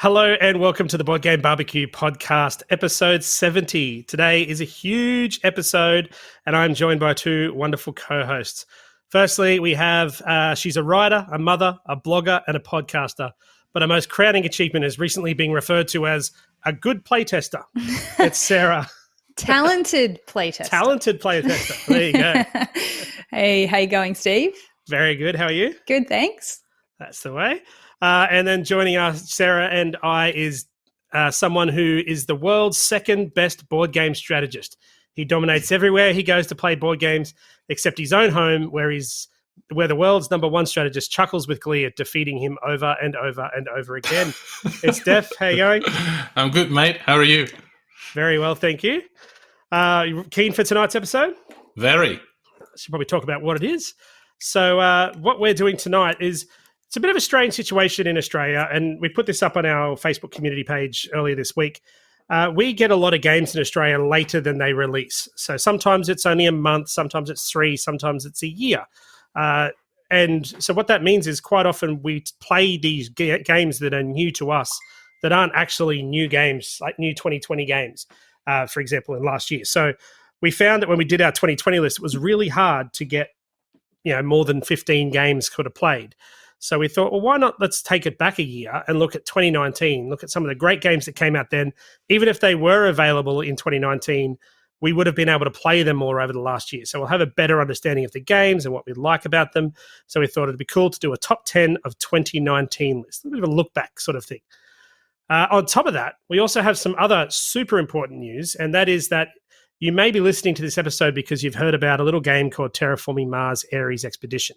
Hello and welcome to the Board Game Barbecue podcast, episode 70. Today is a huge episode and I'm joined by two wonderful co-hosts. Firstly, we have, she's a writer, a mother, a blogger and a podcaster, but her most crowning achievement is recently being referred to as a good playtester. It's Sarah. Talented playtester. Talented playtester. There you go. Hey, how you going, Steve? Very good. How are you? Good, thanks. That's the way. And then joining us, Sarah and I, is someone who is the world's second best board game strategist. He dominates everywhere he goes to play board games, except his own home, where the world's number one strategist chuckles with glee at defeating him over and over and over again. It's Def. How you going? I'm good, mate. How are you? Very well, thank you. You keen for tonight's episode? Very. I should probably talk about what it is. So what we're doing tonight is, it's a bit of a strange situation in Australia, and we put this up on our Facebook community page earlier this week. We get a lot of games in Australia later than they release. So sometimes it's only a month, sometimes it's 3, sometimes it's a year. And so what that means is quite often we play these games that are new to us that aren't actually new games, like new 2020 games, for example, in last year. So we found that when we did our 2020 list, it was really hard to get more than 15 games could have played. So we thought, well, why not let's take it back a year and look at 2019, look at some of the great games that came out then. Even if they were available in 2019, we would have been able to play them more over the last year. So we'll have a better understanding of the games and what we like about them. So we thought it'd be cool to do a top 10 of 2019 list, a bit of a look back sort of thing. On top of that, we also have some other super important news, and that is that you may be listening to this episode because you've heard about a little game called Terraforming Mars Ares Expedition.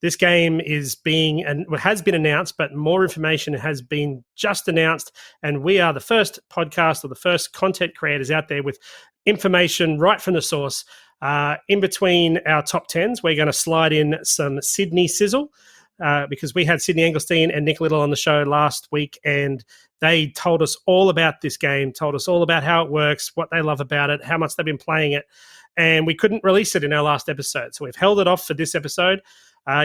This game has been announced, but more information has been just announced. And we are the first podcast or the first content creators out there with information right from the source. In between our top 10s, we're going to slide in some Sydney Sizzle because we had Sydney Engelstein and Nick Little on the show last week, and they told us all about this game, told us all about how it works, what they love about it, how much they've been playing it. And we couldn't release it in our last episode. So we've held it off for this episode.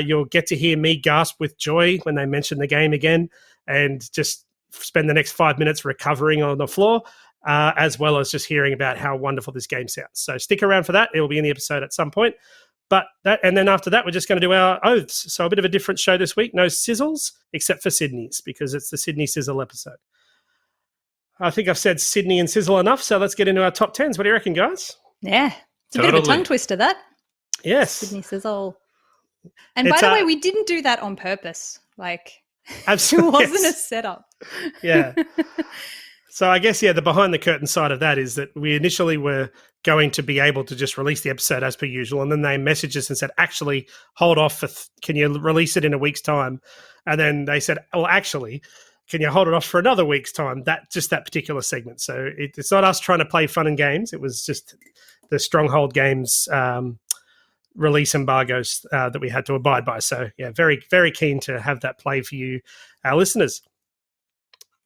You'll get to hear me gasp with joy when they mention the game again and just spend the next 5 minutes recovering on the floor, as well as just hearing about how wonderful this game sounds. So stick around for that. It will be in the episode at some point. And then after that, we're just going to do our oaths. So a bit of a different show this week. No sizzles, except for Sydney's, because it's the Sydney Sizzle episode. I think I've said Sydney and Sizzle enough, so let's get into our top 10s. What do you reckon, guys? Yeah. It's a bit of a tongue twister, that. Yes. Sydney Sizzle. And by the way, we didn't do that on purpose. Absolutely, it wasn't a setup. Yeah. So I guess, the behind the curtain side of that is that we initially were going to be able to just release the episode as per usual. And then they messaged us and said, actually, hold off. Can you release it in a week's time? And then they said, well, actually, can you hold it off for another week's time? That particular segment. So it's not us trying to play fun and games. It was just the Stronghold Games release embargoes that we had to abide by. So, very, very keen to have that play for you, our listeners.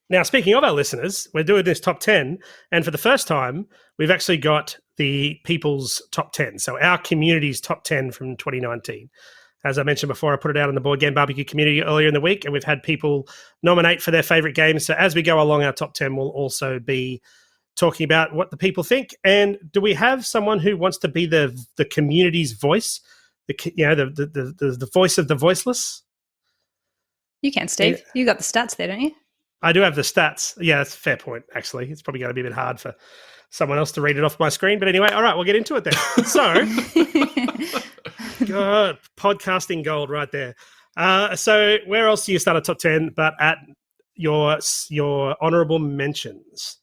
Now, speaking of our listeners, we're doing this top 10, and for the first time, we've actually got the people's top 10. So our community's top 10 from 2019. As I mentioned before, I put it out in the Board Game Barbecue community earlier in the week, and we've had people nominate for their favorite games. So as we go along, our top 10 will also be talking about what the people think. And do we have someone who wants to be the community's voice, the voice of the voiceless? You can, Steve. You got the stats there, don't you? I do have the stats. Yeah, that's a fair point, actually. It's probably going to be a bit hard for someone else to read it off my screen. But anyway, all right, we'll get into it then. So, God, podcasting gold right there. So where else do you start a top 10 but at your honourable mentions?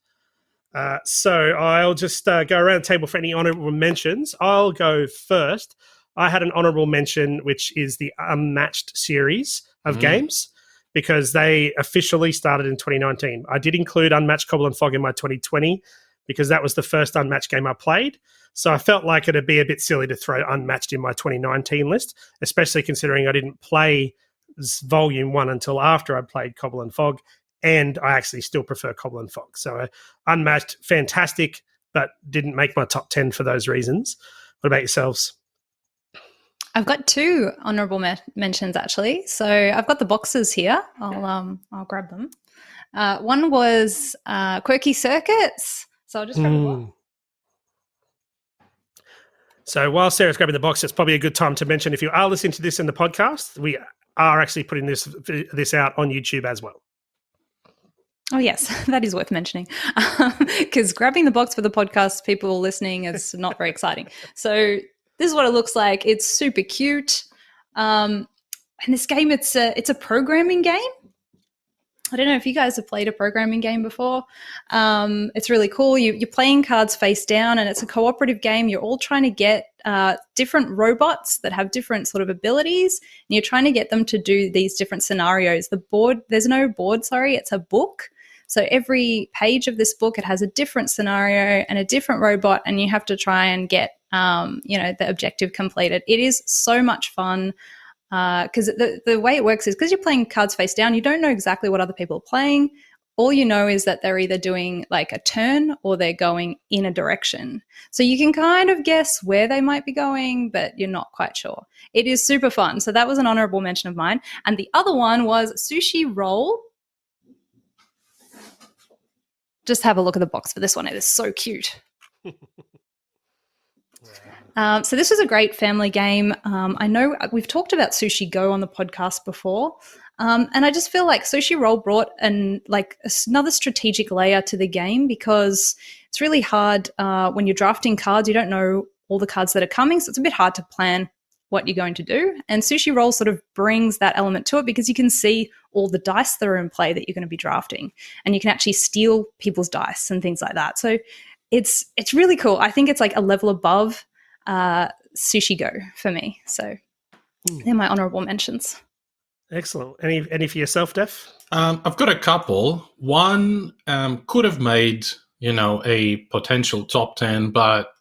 So I'll just go around the table for any honourable mentions. I'll go first. I had an honourable mention, which is the Unmatched series of games, because they officially started in 2019. I did include Unmatched Cobble and Fog in my 2020 because that was the first Unmatched game I played. So I felt like it'd be a bit silly to throw Unmatched in my 2019 list, especially considering I didn't play Volume 1 until after I played Cobble and Fog, and I actually still prefer Cobble and Fog. So Unmatched, fantastic, but didn't make my top 10 for those reasons. What about yourselves? I've got two honourable mentions, actually. So I've got the boxes here. I'll grab them. One was Quirky Circuits. So I'll just grab the box. So while Sarah's grabbing the box, it's probably a good time to mention, if you are listening to this in the podcast, we are actually putting this out on YouTube as well. Oh, yes, that is worth mentioning, because grabbing the box for the podcast, people listening, is not very exciting. So this is what it looks like. It's super cute. And this game, it's a programming game. I don't know if you guys have played a programming game before. It's really cool. You're playing cards face down, and it's a cooperative game. You're all trying to get different robots that have different sort of abilities, and you're trying to get them to do these different scenarios. There's no board, it's a book. So every page of this book, it has a different scenario and a different robot, and you have to try and get, the objective completed. It is so much fun. Because the way it works is, because you're playing cards face down, you don't know exactly what other people are playing. All you know is that they're either doing like a turn or they're going in a direction. So you can kind of guess where they might be going, but you're not quite sure. It is super fun. So that was an honorable mention of mine. And the other one was Sushi Roll. Just have a look at the box for this one. It is so cute. So this was a great family game. I know we've talked about Sushi Go on the podcast before, and I just feel like Sushi Roll brought another strategic layer to the game, because it's really hard when you're drafting cards. You don't know all the cards that are coming, so it's a bit hard to plan what you're going to do. And Sushi Roll sort of brings that element to it, because you can see all the dice that are in play that you're going to be drafting, and you can actually steal people's dice and things like that. So it's really cool. I think it's like a level above Sushi Go for me. So they're my honorable mentions. Excellent. Any for yourself, Def? I've got a couple. One could have made, a potential top 10, but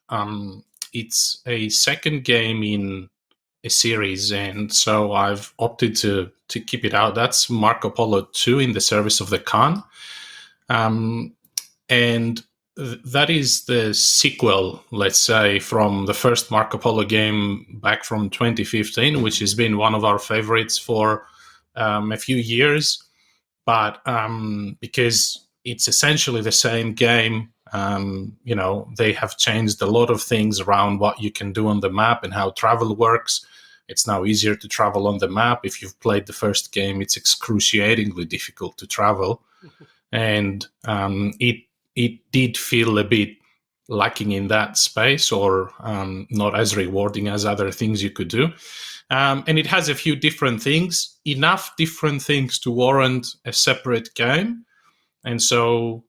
it's a second game in a series, and so I've opted to keep it out. That's Marco Polo 2 in the Service of the Khan. And that is the sequel, let's say, from the first Marco Polo game back from 2015, which has been one of our favorites for a few years. But because it's essentially the same game, they have changed a lot of things around what you can do on the map and how travel works. It's now easier to travel on the map. If you've played the first game, it's excruciatingly difficult to travel. And it did feel a bit lacking in that space, or not as rewarding as other things you could do. And it has a few different things, enough different things to warrant a separate game. And so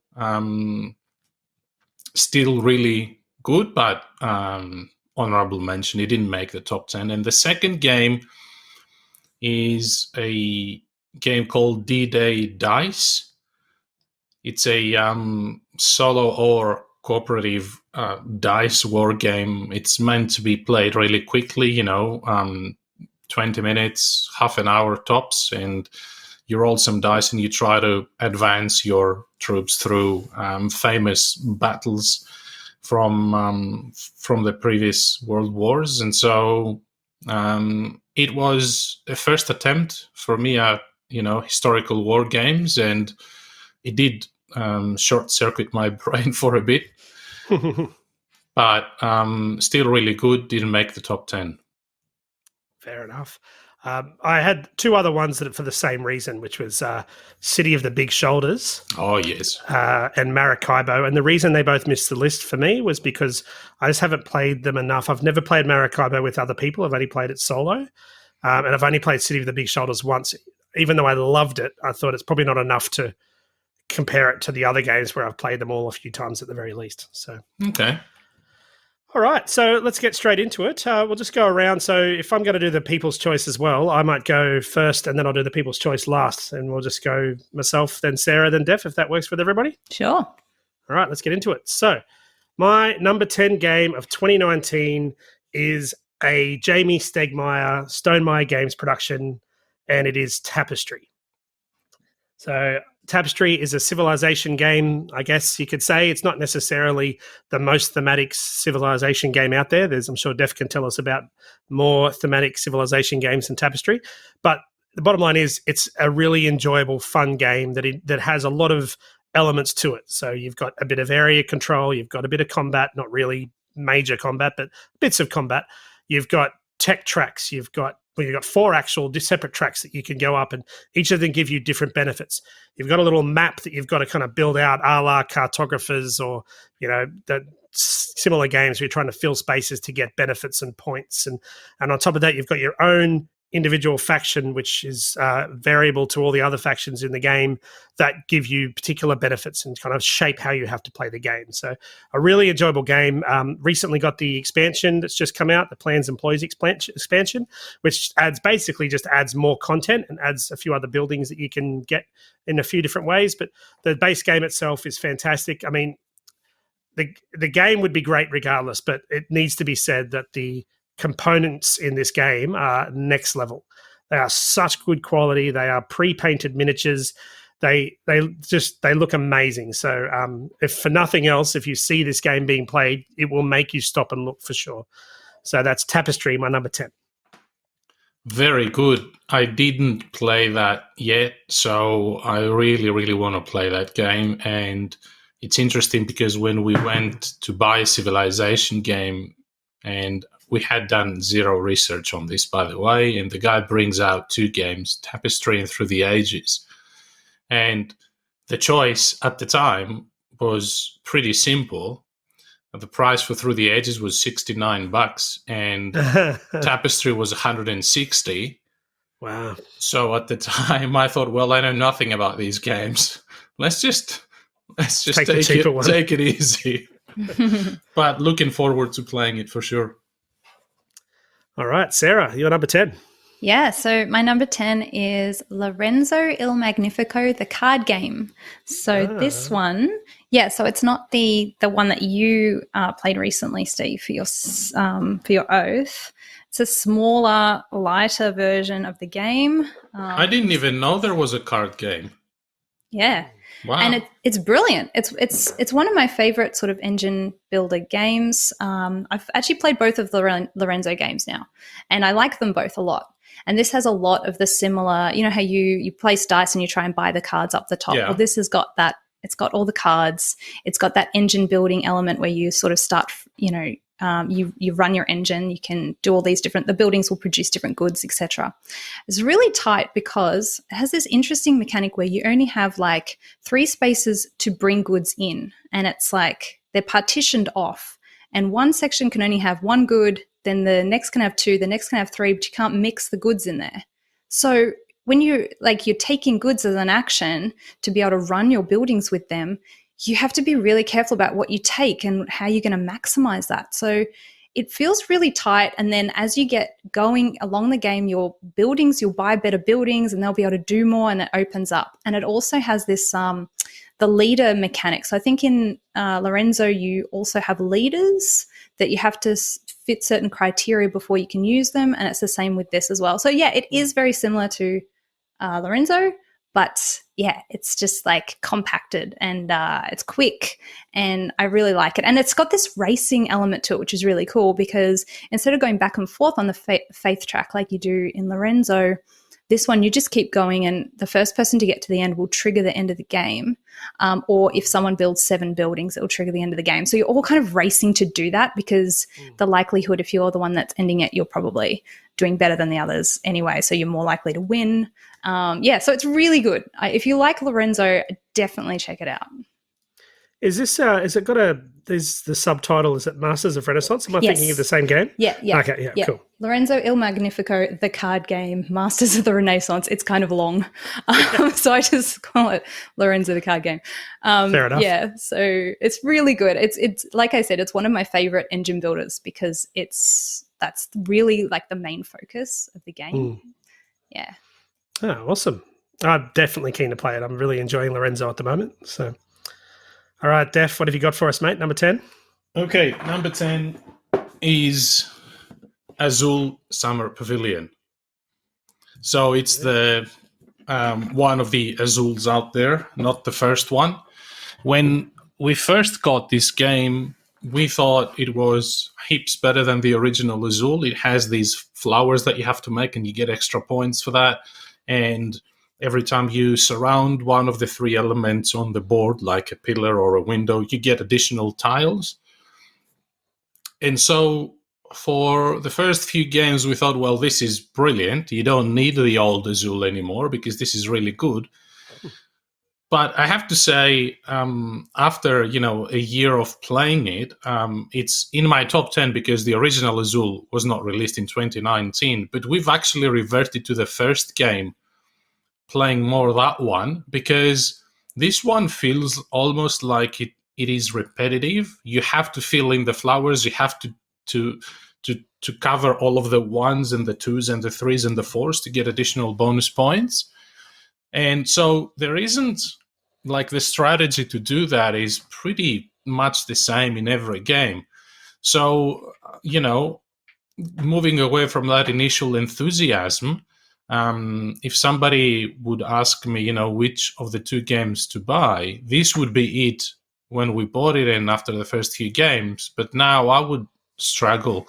still really good, but honorable mention. It didn't make the top 10. And the second game is a game called D-Day Dice. It's a solo or cooperative dice war game. It's meant to be played really quickly, 20 minutes, half an hour tops, and you roll some dice and you try to advance your troops through famous battles from the previous world wars. And so it was a first attempt for me at, historical war games, and it did short-circuit my brain for a bit, but still really good. Didn't make the top 10. Fair enough. I had two other ones that for the same reason, which was City of the Big Shoulders. Oh, yes. And Maracaibo. And the reason they both missed the list for me was because I just haven't played them enough. I've never played Maracaibo with other people. I've only played it solo. And I've only played City of the Big Shoulders once. Even though I loved it, I thought it's probably not enough to compare it to the other games where I've played them all a few times at the very least. So okay. All right, so let's get straight into it. We'll just go around. So if I'm going to do the People's Choice as well, I might go first and then I'll do the People's Choice last. And we'll just go myself, then Sarah, then Def, if that works with everybody. Sure. All right, let's get into it. So my number 10 game of 2019 is a Jamie Stegmaier, Stonemaier Games production, and it is Tapestry. So Tapestry is a civilization game, I guess you could say. It's not necessarily the most thematic civilization game out there. I'm sure Def can tell us about more thematic civilization games than Tapestry. But the bottom line is it's a really enjoyable, fun game that has a lot of elements to it. So you've got a bit of area control, you've got a bit of combat, not really major combat, but bits of combat. You've got tech tracks, you've got 4 actual separate tracks that you can go up, and each of them give you different benefits. You've got a little map that you've got to kind of build out, a la cartographers, or the similar games where you're trying to fill spaces to get benefits and points. And on top of that, you've got your own individual faction, which is variable to all the other factions in the game, that give you particular benefits and kind of shape how you have to play the game. So a really enjoyable game. Recently got the expansion that's just come out, the Plans Employees expansion, which adds more content and adds a few other buildings that you can get in a few different ways. But the base game itself is fantastic. I mean, the game would be great regardless, but it needs to be said that the components in this game are next level. They are such good quality. They are pre-painted miniatures. They look amazing. So if for nothing else, if you see this game being played, it will make you stop and look for sure. So that's Tapestry, my number 10. Very good. I didn't play that yet, so I really, really want to play that game. And it's interesting because when we went to buy a Civilization game, and we had done zero research on this, by the way, and the guy brings out 2 games, Tapestry and Through the Ages. And the choice at the time was pretty simple. The price for Through the Ages was $69 and Tapestry was $160. Wow. So at the time I thought, well, I know nothing about these games. Let's just take it easy. But looking forward to playing it for sure. All right, Sarah, you're number 10. Yeah, so my number 10 is Lorenzo Il Magnifico, the card game. So this one, so it's not the one that you played recently, Steve, for your Oath. It's a smaller, lighter version of the game. I didn't even know there was a card game. Yeah. Wow. And it's brilliant. It's one of my favorite sort of engine builder games. I've actually played both of the Lorenzo games now, and I like them both a lot. And this has a lot of the similar, you know how you place dice and you try and buy the cards up the top. Yeah. Well, this has got that. It's got all the cards. It's got that engine building element where you sort of start, you run your engine. You can do all these the buildings will produce different goods, etc. It's really tight because it has this interesting mechanic where you only have like 3 spaces to bring goods in, and it's like they're partitioned off, and one section can only have 1 good, then the next can have 2, the next can have 3, but you can't mix the goods in there. So when you're taking goods as an action to be able to run your buildings with them, you have to be really careful about what you take and how you're going to maximize that. So it feels really tight. And then as you get going along the game, your buildings, you'll buy better buildings and they'll be able to do more, and it opens up. And it also has this, the leader mechanic. So I think in Lorenzo, you also have leaders that you have to fit certain criteria before you can use them. And it's the same with this as well. So yeah, it is very similar to Lorenzo. But yeah, it's just like compacted and it's quick, and I really like it. And it's got this racing element to it, which is really cool because instead of going back and forth on the faith track like you do in Lorenzo, this one you just keep going, and the first person to get to the end will trigger the end of the game. Or if someone builds 7 buildings, it will trigger the end of the game. So you're all kind of racing to do that because the likelihood, if you're the one that's ending it, you're probably doing better than the others anyway. So you're more likely to win. So it's really good. If you like Lorenzo, definitely check it out. Is this, there's the subtitle, is it Masters of Renaissance? Am I thinking of the same game? Yeah. Okay, yeah, cool. Lorenzo Il Magnifico, the card game, Masters of the Renaissance. It's kind of long. So I just call it Lorenzo the card game. Fair enough. Yeah, so it's really good. It's like I said, it's one of my favorite engine builders because that's really like the main focus of the game. Yeah. Oh, awesome. I'm definitely keen to play it. I'm really enjoying Lorenzo at the moment. So, all right, Def, what have you got for us, mate? Number 10? Okay, number 10 is Azul Summer Pavilion. So it's the one of the Azuls out there, not the first one. When we first got this game, we thought it was heaps better than the original Azul. It has these flowers that you have to make and you get extra points for that. and every time you surround one of the three elements on the board, like a pillar or a window, you get additional tiles. And so for the first few games, we thought, well, this is brilliant. You don't need the old Azul anymore because this is really good. But I have to say, after a year of playing it, it's in my top 10 because the original Azul was not released in 2019. But we've actually reverted to the first game, playing more that one, because this one feels almost like it is repetitive. You have to fill in the flowers. You have to cover all of the ones and the twos and the threes and the fours to get additional bonus points. And so there isn't like the strategy to do that is pretty much the same in every game. So, moving away from that initial enthusiasm, if somebody would ask me, which of the two games to buy, this would be it when we bought it and after the first few games. But now I would struggle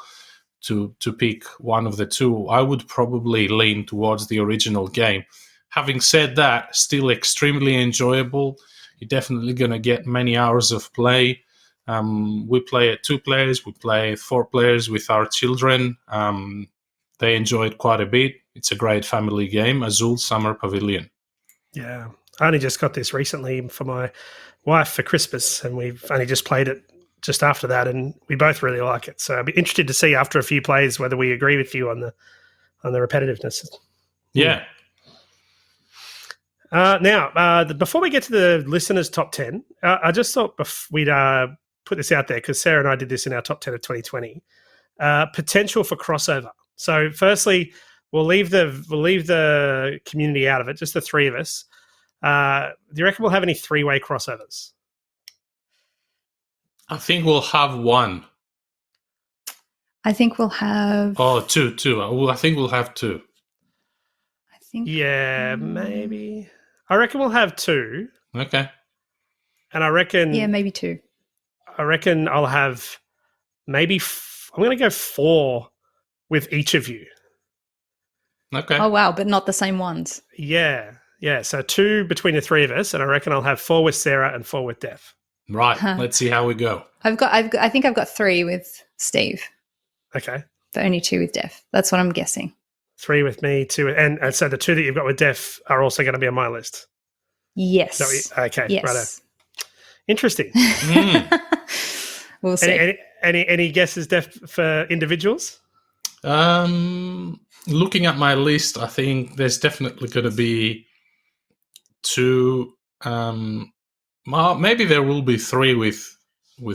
to pick one of the two. I would probably lean towards the original game. Having said that, still extremely enjoyable. You're definitely going to get many hours of play. We play at 2 players. We play 4 players with our children. They enjoy it quite a bit. It's a great family game. Azul Summer Pavilion. Yeah. I only just got this recently for my wife for Christmas, and we've only just played it just after that, and we both really like it. So I'd be interested to see after a few plays whether we agree with you on the repetitiveness. Yeah. Now, before we get to the listeners' top 10, I just thought we'd put this out there because Sarah and I did this in our top 10 of 2020. Potential for crossover. So, firstly, we'll leave the community out of it, just the three of us. Do you reckon we'll have any 3-way crossovers? I think we'll have one. I think we'll have... Oh, two. I think we'll have 2. I think... Yeah, maybe. I reckon we'll have 2. Okay. And I reckon... Yeah, maybe 2. I reckon I'll have maybe... I'm going to go 4 with each of you. Okay. Oh, wow, but not the same ones. Yeah. So 2 between the 3 of us, and I reckon I'll have 4 with Sarah and 4 with Def. Right. Let's see how we go. I think I've got 3 with Steve. Okay. But only 2 with Def. That's what I'm guessing. 3 with me, 2 and so the 2 that you've got with Def are also going to be on my list. Yes. Okay. Yes. Righto. Interesting. We'll see. Any guesses, Def, for individuals? Looking at my list, I think there's definitely going to be 2. Well, maybe there will be 3 with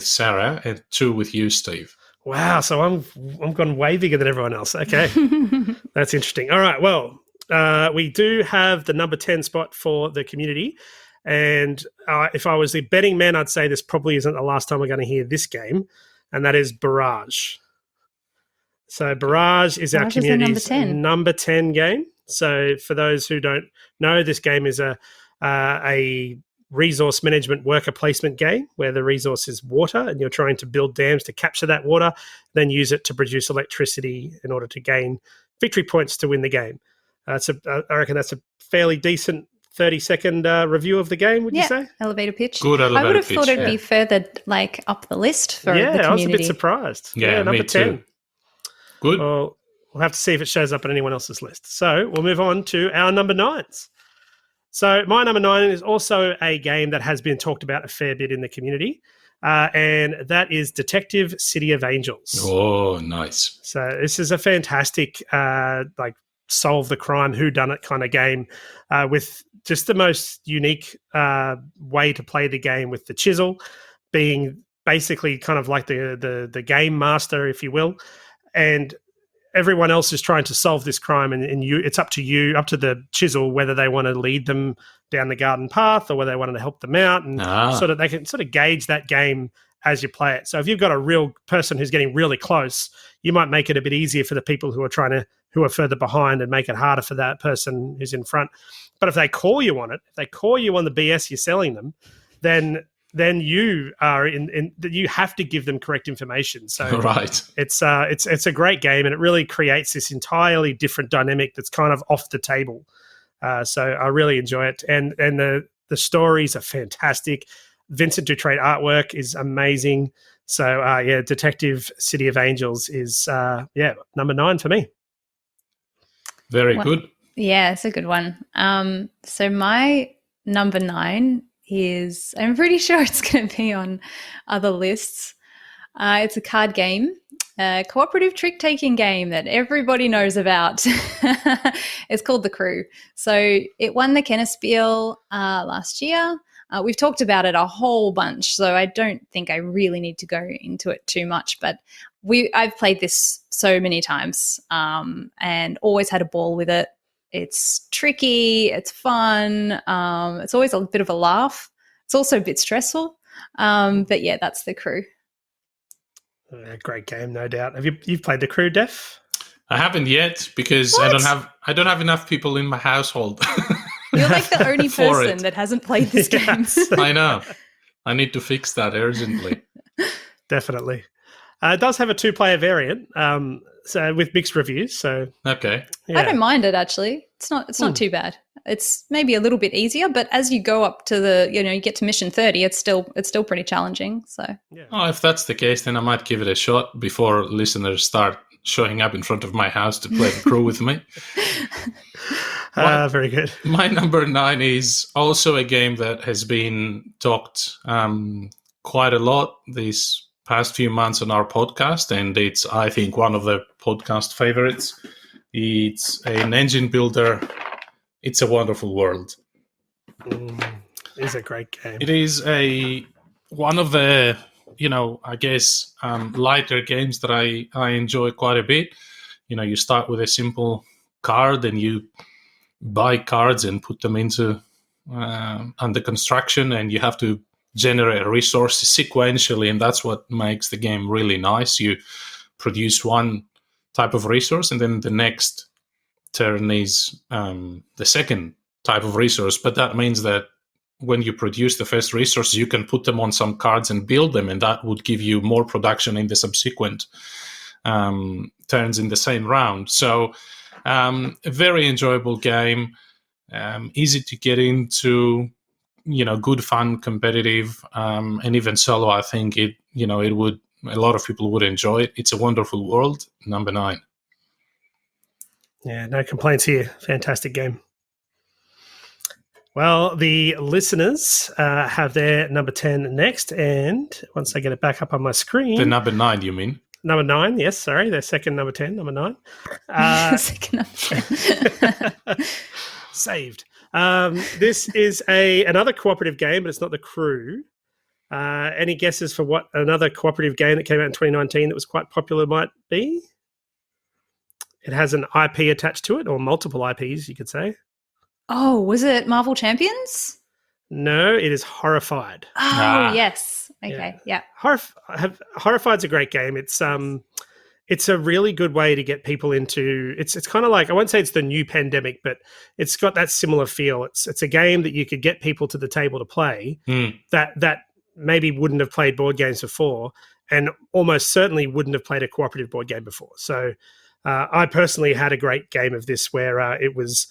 Sarah and 2 with you, Steve. Wow, so I'm gone way bigger than everyone else. Okay, that's interesting. All right, well, we do have the number 10 spot for the community, and if I was a betting man, I'd say this probably isn't the last time we're going to hear this game, and that is Barrage. So Barrage is our community's number 10 game. So for those who don't know, this game is a resource management worker placement game where the resource is water and you're trying to build dams to capture that water, then use it to produce electricity in order to gain victory points to win the game. I reckon that's a fairly decent 30-second review of the game, would you say? Elevator pitch. Good elevator pitch. I would have thought it'd be further up the list for the community. I was a bit surprised. Yeah, number me 10. Too. Good. Well, we'll have to see if it shows up on anyone else's list. So we'll move on to our number 9s. So my number 9 is also a game that has been talked about a fair bit in the community, and that is Detective City of Angels. Oh, nice. So this is a fantastic solve the crime, whodunit kind of game with just the most unique way to play the game, with the chisel being basically kind of like the game master, if you will, and everyone else is trying to solve this crime, and it's up to the chisel, whether they want to lead them down the garden path or whether they want to help them out, and they can sort of gauge that game as you play it. So if you've got a real person who's getting really close, you might make it a bit easier for the people who are further behind and make it harder for that person who's in front. But if they call you on it, if they call you on the BS you're selling them, then you are you have to give them correct information. So right. It's a great game, and it really creates this entirely different dynamic that's kind of off the table. So I really enjoy it, and the stories are fantastic. Vincent Dutrait artwork is amazing. So Detective City of Angels is number 9 for me. Very good. Yeah, it's a good one. So my number 9 is, I'm pretty sure it's going to be on other lists. It's a card game, a cooperative trick-taking game that everybody knows about. It's called The Crew. So it won the Kennerspiel last year. We've talked about it a whole bunch, so I don't think I really need to go into it too much. But I've played this so many times and always had a ball with it. It's tricky. It's fun. It's always a bit of a laugh. It's also a bit stressful. But yeah, that's The Crew. A great game, no doubt. You've played The Crew, Def? I haven't yet because I don't have enough people in my household. You're like the only person that hasn't played this game. I know. I need to fix that urgently. Definitely. It does have a 2-player variant, so with mixed reviews. So okay, I don't mind it actually. It's not too bad. It's maybe a little bit easier, but as you go up to you get to mission 30, it's still pretty challenging. So if that's the case, then I might give it a shot before listeners start showing up in front of my house to play The Crew with me. Very good. My number 9 is also a game that has been talked quite a lot these past few months on our podcast, and it's, I think, one of the podcast favorites. It's an engine builder. It's a Wonderful World. It's a great game. It is one of the, I guess, lighter games that I enjoy quite a bit. You start with a simple card and you buy cards and put them into under construction, and you have to generate resources sequentially, and that's what makes the game really nice. You produce one type of resource, and then the next turn is the second type of resource. But that means that when you produce the first resource, you can put them on some cards and build them, and that would give you more production in the subsequent turns in the same round. So a very enjoyable game, easy to get into, good fun, competitive, and even solo. I think a lot of people would enjoy it. It's a Wonderful World, number 9. Yeah, no complaints here. Fantastic game. Well, the listeners have their number 10 next, and once I get it back up on my screen... The number 9, you mean? Number 9, yes, sorry. Their second number 10, number 9. Second number 10. Saved. This is another cooperative game, but it's not The Crew. Any guesses for what another cooperative game that came out in 2019 that was quite popular might be? It has an IP attached to it, or multiple IPs, you could say. Oh, was it Marvel Champions? No, it is Horrified. Oh, yes. Okay, yeah. Horrified's a great game. It's a really good way to get people into. It's kind of like, I won't say it's the new Pandemic, but it's got that similar feel. It's a game that you could get people to the table to play that maybe wouldn't have played board games before, and almost certainly wouldn't have played a cooperative board game before. So I personally had a great game of this where it was.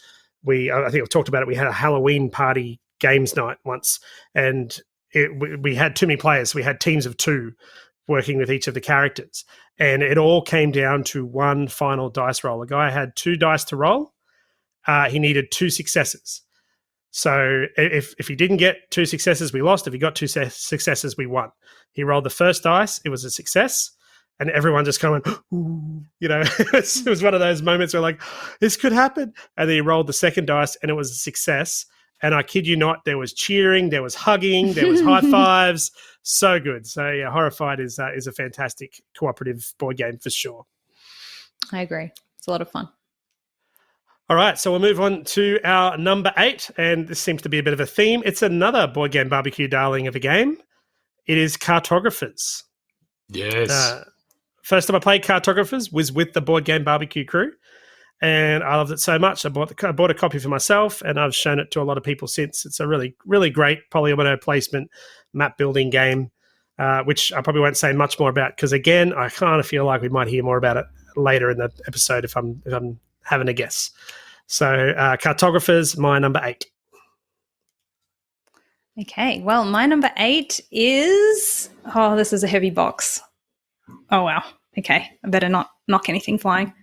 I think I've talked about it. We had a Halloween party games night once, and we had too many players. We had teams of 2 working with each of the characters, and it all came down to one final dice roll. A guy had 2 dice to roll. He needed 2 successes. So if he didn't get 2 successes, we lost. If he got 2 successes, we won. He rolled the first dice. It was a success. And everyone just kind of went, ooh, it was one of those moments where like, this could happen. And then he rolled the second dice and it was a success. And I kid you not, there was cheering, there was hugging, there was high fives. So good. So yeah, Horrified is a fantastic cooperative board game for sure. I agree. It's a lot of fun. All right, so we'll move on to our number 8. And this seems to be a bit of a theme. It's another board game barbecue darling of a game. It is Cartographers. Yes. First time I played Cartographers was with the Board Game Barbecue crew, and I loved it so much. I bought a copy for myself, and I've shown it to a lot of people since. It's a really, really great polyomino placement map building game, which I probably won't say much more about because, again, I kind of feel like we might hear more about it later in the episode if I'm having a guess. So cartographers, my number 8. Okay, well, my number 8 is... Oh, this is a heavy box. Oh, wow. Okay, I better not knock anything flying.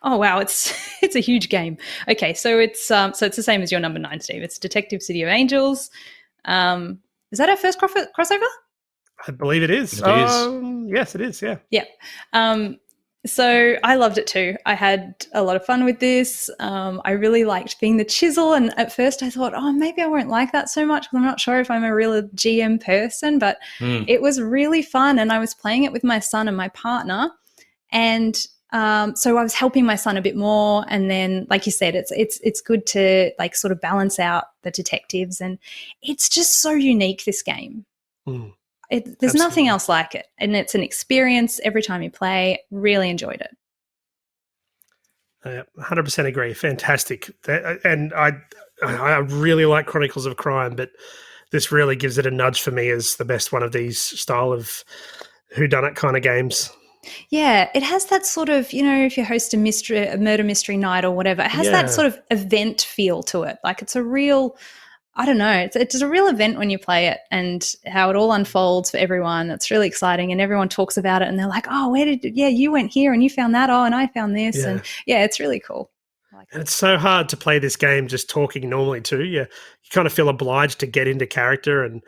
Oh, wow, it's a huge game. Okay, so it's the same as your number 9, Steve. It's Detective City of Angels. Is that our first crossover? I believe it is. It is. Yes, it is, yeah. Yeah. So I loved it too. I had a lot of fun with this. I really liked being the chisel. And at first I thought, oh, maybe I won't like that so much because I'm not sure if I'm a real GM person. But it was really fun. And I was playing it with my son and my partner. And so I was helping my son a bit more. And then, like you said, it's good to like sort of balance out the detectives. And it's just so unique, this game. There's Absolutely. nothing else like it, and it's an experience every time you play. Really enjoyed it. 100% agree. Fantastic. And I really like Chronicles of Crime, but this really gives it a nudge for me as the best one of these style of whodunit kind of games. Yeah, it has that sort of, if you host a murder mystery night or whatever, it has that sort of event feel to it. Like it's a real... I don't know. It's a real event when you play it, and how it all unfolds for everyone. It's really exciting, and everyone talks about it, and they're like, "Oh, you went here and you found that. Oh, and I found this." Yeah. And yeah, it's really cool. And it's so hard to play this game just talking normally too. You kind of feel obliged to get into character and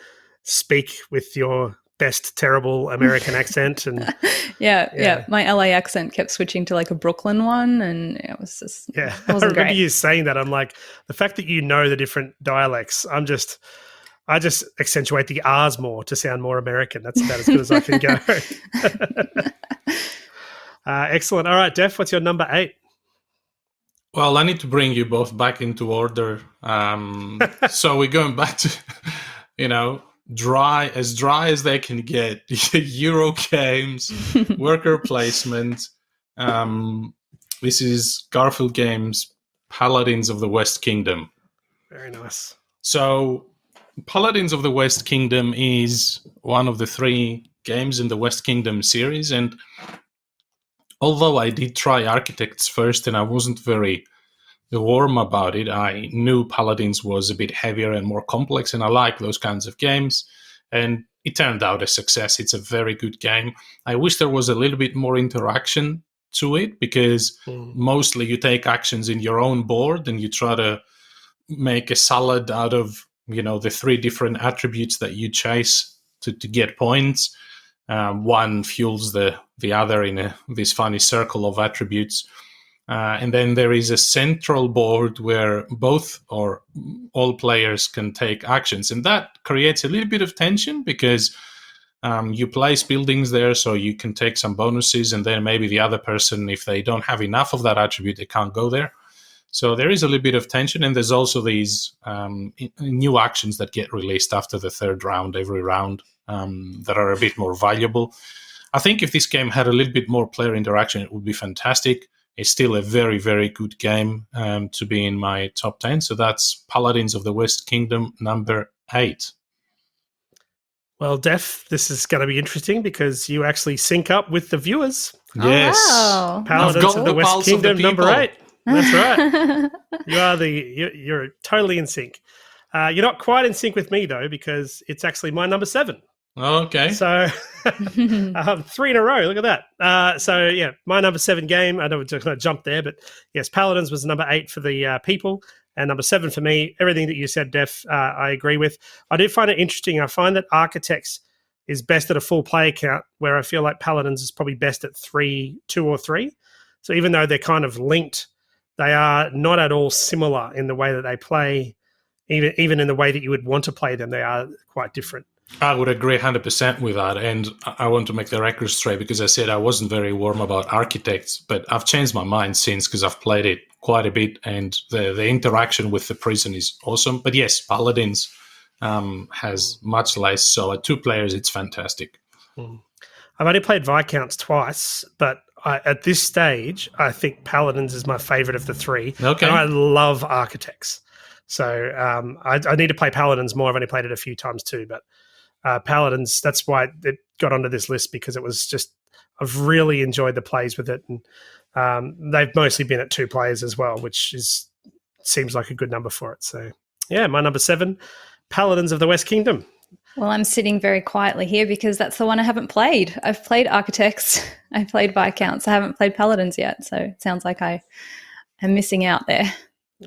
speak with your best terrible American accent. And yeah. My LA accent kept switching to like a Brooklyn one, and it was just I wasn't remember great. you saying that. I'm like, the fact that you know the different dialects, I just accentuate the R's more to sound more American. That's about as good as I can go. Excellent. All right, Def, what's your number 8? Well, I need to bring you both back into order. So we're going back to, dry as they can get. Euro games, worker placement. This is Garfield Games' Paladins of the West Kingdom. Very nice. So Paladins of the West Kingdom is one of the 3 games in the West Kingdom series, and although I did try Architects first and I wasn't very warm about it, I knew Paladins was a bit heavier and more complex, and I like those kinds of games, and it turned out a success. It's a very good game. I wish there was a little bit more interaction to it, because mostly you take actions in your own board and you try to make a salad out of the 3 different attributes that you chase to get points. One fuels the other in this funny circle of attributes. And then there is a central board where both or all players can take actions. And that creates a little bit of tension, because you place buildings there so you can take some bonuses, and then maybe the other person, if they don't have enough of that attribute, they can't go there. So there is a little bit of tension, and there's also these new actions that get released after the 3rd round, every round, that are a bit more valuable. I think if this game had a little bit more player interaction, it would be fantastic. It's still a very, very good game to be in my top 10. So that's Paladins of the West Kingdom, number 8. Well, Def, this is going to be interesting because you actually sync up with the viewers. Yes. Oh, wow. Paladins of the West Kingdom, number 8. That's right. You're totally in sync. You're not quite in sync with me, though, because it's actually my number 7. Okay. So 3 in a row. Look at that. My number 7 game. I know we're going to jump there, but yes, Paladins was number 8 for the people, and number 7 for me. Everything that you said, Def, I agree with. I do find it interesting. I find that Architects is best at a full player count, where I feel like Paladins is probably best at 2 or 3. So even though they're kind of linked, they are not at all similar in the way that they play. Even in the way that you would want to play them, they are quite different. I would agree 100% with that, and I want to make the record straight, because I said I wasn't very warm about Architects, but I've changed my mind since, because I've played it quite a bit, and the interaction with the prison is awesome. But yes, Paladins has much less, so at 2 players, it's fantastic. I've only played Viscounts twice, but at this stage, I think Paladins is my favourite of the 3, Okay. and I love Architects. So I need to play Paladins more. I've only played it a few times too, but Paladins, that's why it got onto this list, because it was just, I've really enjoyed the plays with it. And They've mostly been at 2 players as well, which seems like a good number for it. So, yeah, my number 7, Paladins of the West Kingdom. Well, I'm sitting very quietly here because that's the one I haven't played. I've played Architects, I've played Viscounts, I haven't played Paladins yet. So it sounds like I am missing out there.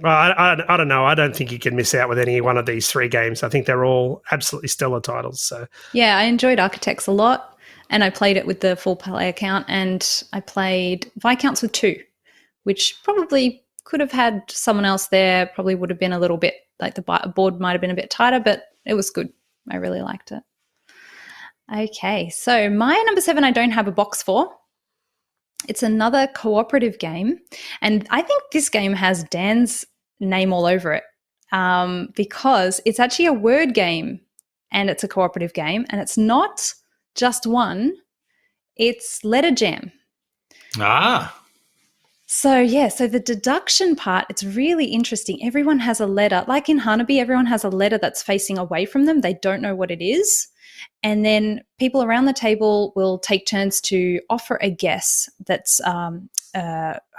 Well, I don't know. I don't think you can miss out with any one of these 3 games. I think they're all absolutely stellar titles. So yeah, I enjoyed Architects a lot, and I played it with the full player count, and I played Viscounts with 2, which probably could have had someone else there. Probably would have been a little bit like the board might have been a bit tighter, but it was good. I really liked it. Okay, so my number 7 I don't have a box for. It's another cooperative game, and I think this game has Dan's name all over it because it's actually a word game, and it's a cooperative game, and it's not just one, it's Letter Jam. So the deduction part, it's really interesting. Everyone has a letter. Like in Hanabi, everyone has a letter that's facing away from them. They don't know what it is. And then people around the table will take turns to offer a guess that's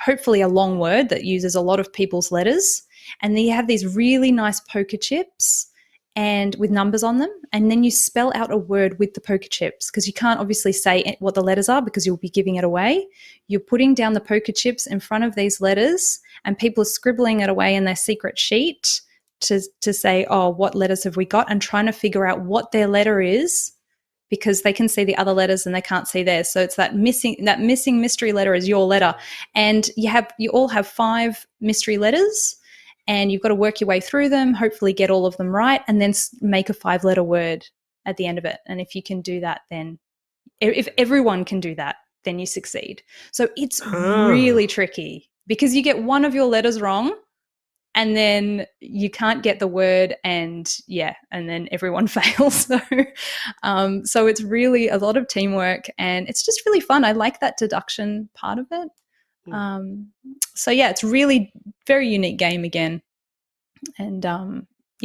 hopefully a long word that uses a lot of people's letters. And then you have these really nice poker chips and with numbers on them. And then you spell out a word with the poker chips because you can't obviously say what the letters are because you'll be giving it away. You're putting down the poker chips in front of these letters, and people are scribbling it away in their secret sheet to say, oh, what letters have we got, and trying to figure out what their letter is because they can see the other letters and they can't see theirs. So it's that missing mystery letter is your letter. And you all have 5 mystery letters, and you've got to work your way through them, hopefully get all of them right, and then make a 5-letter word at the end of it. And if you can do that, then if everyone can do that, then you succeed. So it's really tricky because you get one of your letters wrong and then you can't get the word, and then everyone fails. So it's really a lot of teamwork, and it's just really fun. I like that deduction part of it. It's really very unique game again. And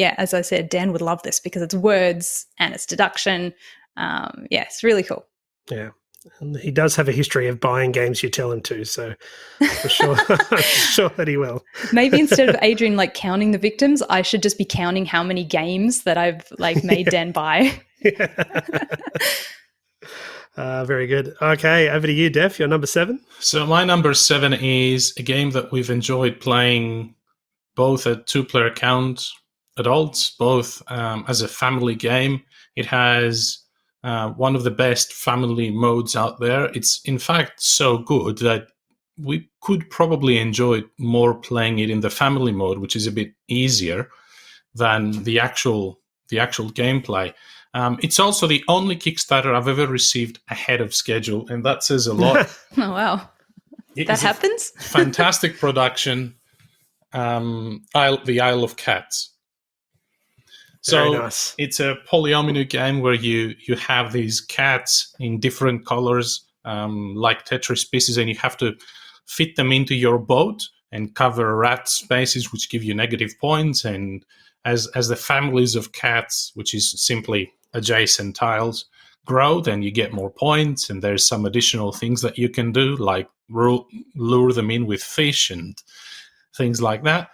as I said, Dan would love this because it's words and it's deduction. It's really cool. Yeah. And he does have a history of buying games you tell him to, so for sure, I'm sure that he will. Maybe instead of Adrian counting the victims, I should just be counting how many games that I've made Dan buy. Very good. Okay, over to you, Def. Your number 7. So my number 7 is a game that we've enjoyed playing both at 2-player count, adults, both as a family game. It has one of the best family modes out there. It's in fact so good that we could probably enjoy more playing it in the family mode, which is a bit easier than the actual gameplay. It's also the only Kickstarter I've ever received ahead of schedule, and that says a lot. Oh, wow. That happens? Fantastic production. The Isle of Cats. So nice. It's a polyomino game where you have these cats in different colors, like Tetris pieces, and you have to fit them into your boat and cover rat spaces, which give you negative points. And as the families of cats, which is simply adjacent tiles, grow, then you get more points. And there's some additional things that you can do, like lure them in with fish and things like that.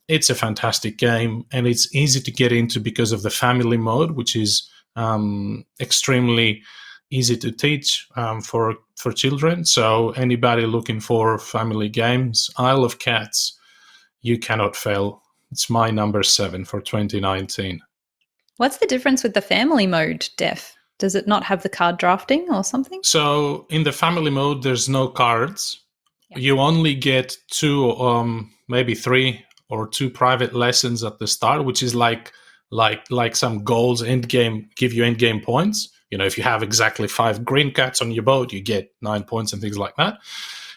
It's a fantastic game, and it's easy to get into because of the family mode, which is extremely easy to teach for children. So anybody looking for family games, Isle of Cats, you cannot fail. It's my number 7 for 2019. What's the difference with the family mode, Def? Does it not have the card drafting or something? So in the family mode, there's no cards. Yep. You only get 2, maybe 3 or 2 private lessons at the start, which is like some goals give you end game points. You know, if you have exactly 5 green cats on your boat, you get 9 points and things like that.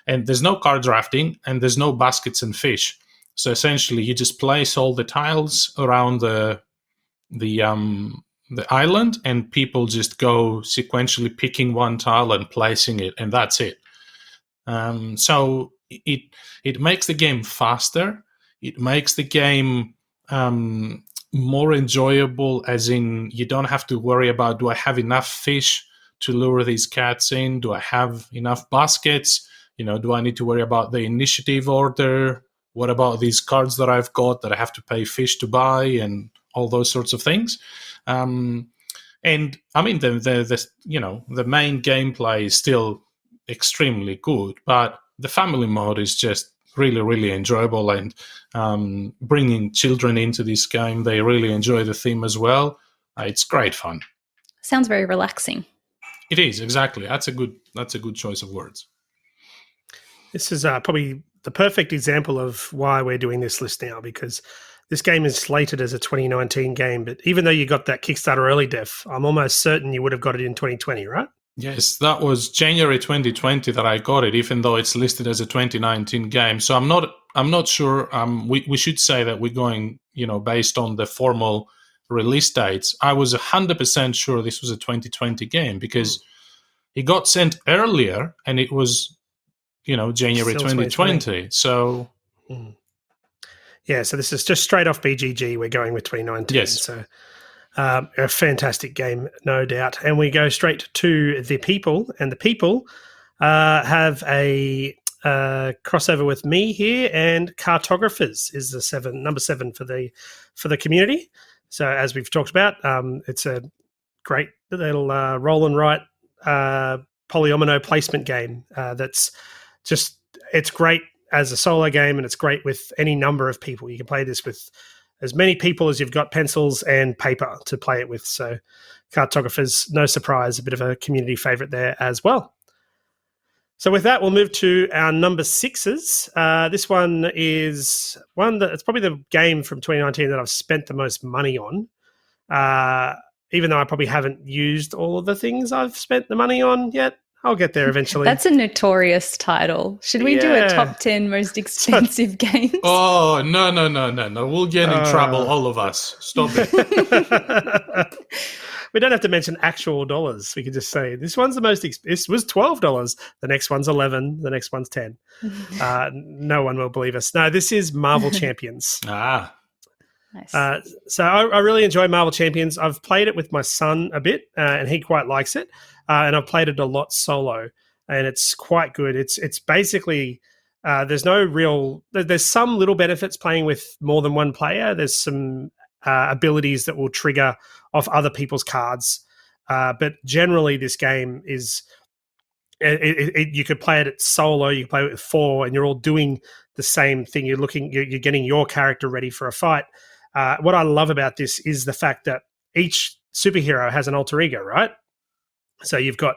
And there's no card drafting, and there's no baskets and fish. So essentially, you just place all the tiles around the island, and people just go sequentially picking one tile and placing it, and that's it. So it makes the game faster. It makes the game more enjoyable, as in you don't have to worry about, do I have enough fish to lure these cats in? Do I have enough baskets? do I need to worry about the initiative order? What about these cards that I've got that I have to pay fish to buy, and all those sorts of things? And I mean, the main gameplay is still extremely good, but the family mode is just really, really enjoyable. And bringing children into this game, they really enjoy the theme as well. It's great fun. Sounds very relaxing. It is, exactly. That's a good choice of words. This is probably the perfect example of why we're doing this list now, because this game is slated as a 2019 game, but even though you got that Kickstarter early def, I'm almost certain you would have got it in 2020, right? Yes, that was January 2020 that I got it, even though it's listed as a 2019 game. So I'm not sure. We should say that we're going, based on the formal release dates. I was 100% sure this was a 2020 game because it got sent earlier, and it was, January 2020. So. Yeah, so this is just straight off BGG. We're going with 2019. Yes. So a fantastic game, no doubt. And we go straight to the people. And the people have a crossover with me here, and Cartographers is the number 7 for the community. So as we've talked about, it's a great little roll and write polyomino placement game that's just, it's great as a solo game, and it's great with any number of people. You can play this with as many people as you've got pencils and paper to play it with. So Cartographers, no surprise, a bit of a community favorite there as well. So with that, we'll move to our number 6s. This one is one that it's probably the game from 2019 that I've spent the most money on. Even though I probably haven't used all of the things I've spent the money on yet. I'll get there eventually. That's a notorious title. Should we do a top 10 most expensive games? Oh, no. We'll get in trouble, all of us. Stop it. We don't have to mention actual dollars. We can just say this one's the most this was $12. The next one's 11. The next one's 10. No one will believe us. No, this is Marvel Champions. Ah. Nice. So I really enjoy Marvel Champions. I've played it with my son a bit, and he quite likes it. And I've played it a lot solo, and it's quite good. It's basically there's some little benefits playing with more than one player. There's some abilities that will trigger off other people's cards, but generally this game is you could play it solo. You can play it with 4, and you're all doing the same thing. You're getting your character ready for a fight. What I love about this is the fact that each superhero has an alter ego, right? So you've got,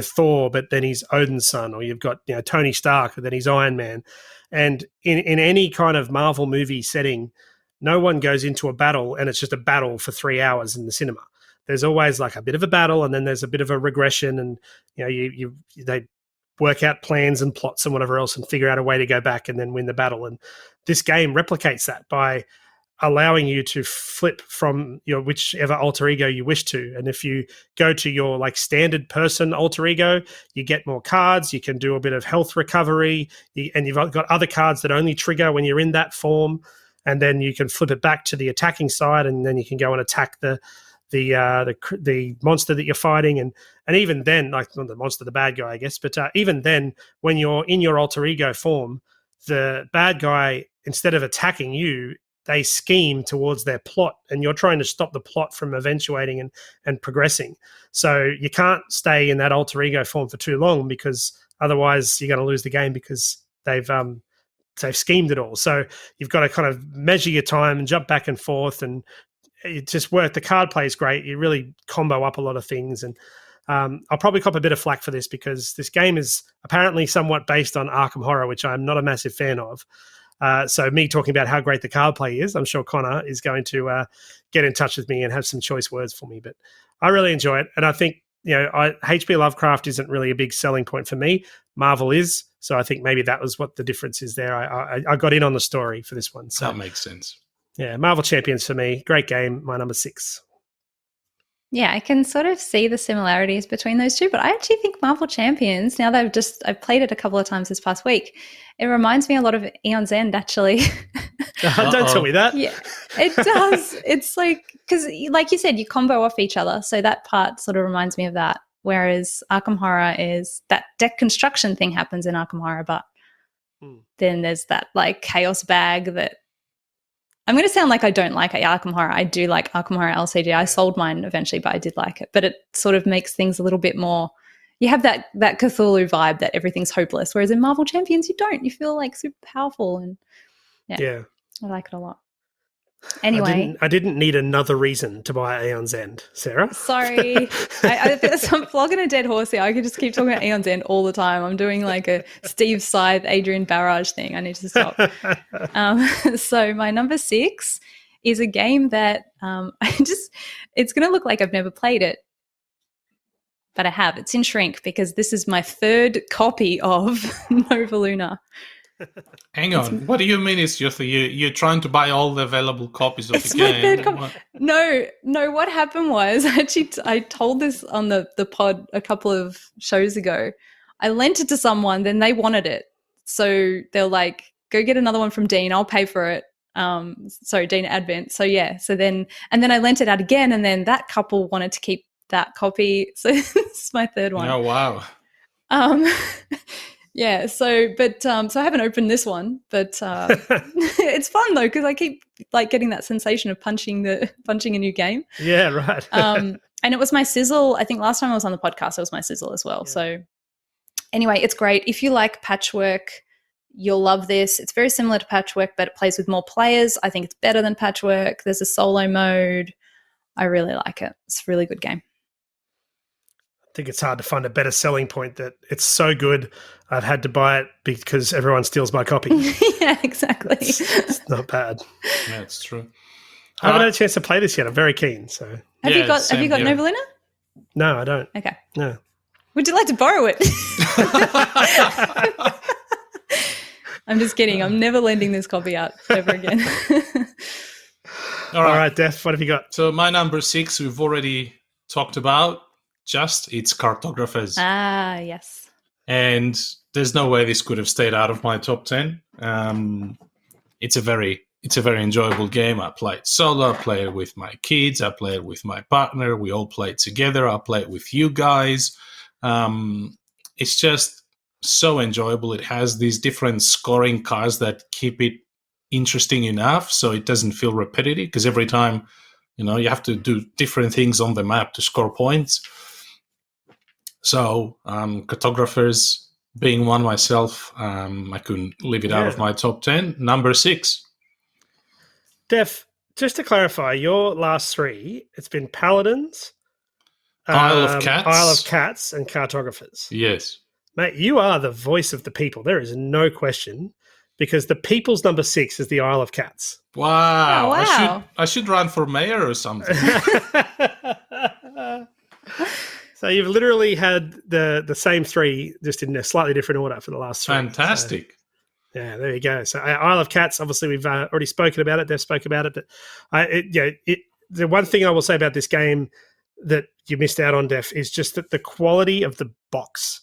Thor, but then he's Odin's son, or you've got, Tony Stark, but then he's Iron Man. And in any kind of Marvel movie setting, no one goes into a battle and it's just a battle for 3 hours in the cinema. There's always like a bit of a battle, and then there's a bit of a regression, and they work out plans and plots and whatever else and figure out a way to go back and then win the battle. And this game replicates that by allowing you to flip from your whichever alter ego you wish to. And if you go to your like standard person alter ego, you get more cards, you can do a bit of health recovery, and you've got other cards that only trigger when you're in that form. And then you can flip it back to the attacking side, and then you can go and attack the monster that you're fighting. And even then, like not the monster, the bad guy, I guess, but even then, when you're in your alter ego form, the bad guy, instead of attacking you, they scheme towards their plot, and you're trying to stop the plot from eventuating and progressing. So you can't stay in that alter ego form for too long, because otherwise you're going to lose the game, because they've schemed it all. So you've got to kind of measure your time and jump back and forth, and it just worked. The card play is great. You really combo up a lot of things. And I'll probably cop a bit of flack for this, because this game is apparently somewhat based on Arkham Horror, which I'm not a massive fan of. So me talking about how great the card play is, I'm sure Connor is going to get in touch with me and have some choice words for me. But I really enjoy it. And I think, H.P. Lovecraft isn't really a big selling point for me. Marvel is. So I think maybe that was what the difference is there. I got in on the story for this one. So that makes sense. Yeah, Marvel Champions for me. Great game. My number 6. Yeah, I can sort of see the similarities between those two, but I actually think Marvel Champions, now that I've played it a couple of times this past week, it reminds me a lot of Aeon's End, actually. Don't tell me that. Yeah, it does. It's like, because like you said, you combo off each other. So that part sort of reminds me of that. Whereas Arkham Horror is that deck construction thing happens in Arkham Horror, but then there's that like chaos bag that I'm going to sound like I don't like Arkham Horror. I do like Arkham Horror LCG. I sold mine eventually, but I did like it. But it sort of makes things a little bit more. You have that Cthulhu vibe that everything's hopeless, whereas in Marvel Champions you don't. You feel like super powerful, and I like it a lot. Anyway, I didn't need another reason to buy Aeon's End, Sarah. Sorry, I'm flogging a dead horse here. I could just keep talking about Aeon's End all the time. I'm doing like a Steve Scythe, Adrian Barrage thing. I need to stop. So my number 6 is a game that it's going to look like I've never played it, but I have. It's in Shrink because this is my 3rd copy of Nova Luna. Hang on, what do you mean it's just you're trying to buy all the available copies of the My game? 3rd copy. No, what happened was I told this on the pod a couple of shows ago. I lent it to someone, then they wanted it. So they're like, go get another one from Dean, I'll pay for it. Sorry, Dean Advent. So yeah, and then I lent it out again, and then that couple wanted to keep that copy. So this is my 3rd one. Oh wow. Yeah, so I haven't opened this one, but it's fun though because I keep like getting that sensation of punching a new game. Yeah, right. And it was my Sizzle. I think last time I was on the podcast, it was my Sizzle as well. Yeah. So anyway, it's great. If you like Patchwork, you'll love this. It's very similar to Patchwork, but it plays with more players. I think it's better than Patchwork. There's a solo mode. I really like it. It's a really good game. I think it's hard to find a better selling point that it's so good I've had to buy it because everyone steals my copy. Yeah, exactly. It's not bad. Yeah, it's true. I haven't had a chance to play this yet. I'm very keen. So have you got Nova Luna? No, I don't. Okay. No. Would you like to borrow it? I'm just kidding. I'm never lending this copy out ever again. All right, Def, what have you got? So my number 6 we've already talked about. It's Cartographers. Ah, yes. And there's no way this could have stayed out of my top 10. It's a very enjoyable game. I play it solo, I play it with my kids, I play it with my partner, we all play it together, I play it with you guys. It's just so enjoyable. It has these different scoring cards that keep it interesting enough so it doesn't feel repetitive, because every time, you have to do different things on the map to score points. So, Cartographers being one myself, I couldn't leave it out of my top 10. Number 6. Def, just to clarify, your last 3, it's been Paladins, Isle of Cats, and Cartographers. Yes. Mate, you are the voice of the people. There is no question, because the people's number 6 is the Isle of Cats. Wow. Oh, wow. I should run for mayor or something. So you've literally had the same 3, just in a slightly different order for the last 3. Fantastic. So, yeah, there you go. So Isle of Cats, obviously we've already spoken about it. Dev spoke about it. But the one thing I will say about this game that you missed out on, Def, is just that the quality of the box.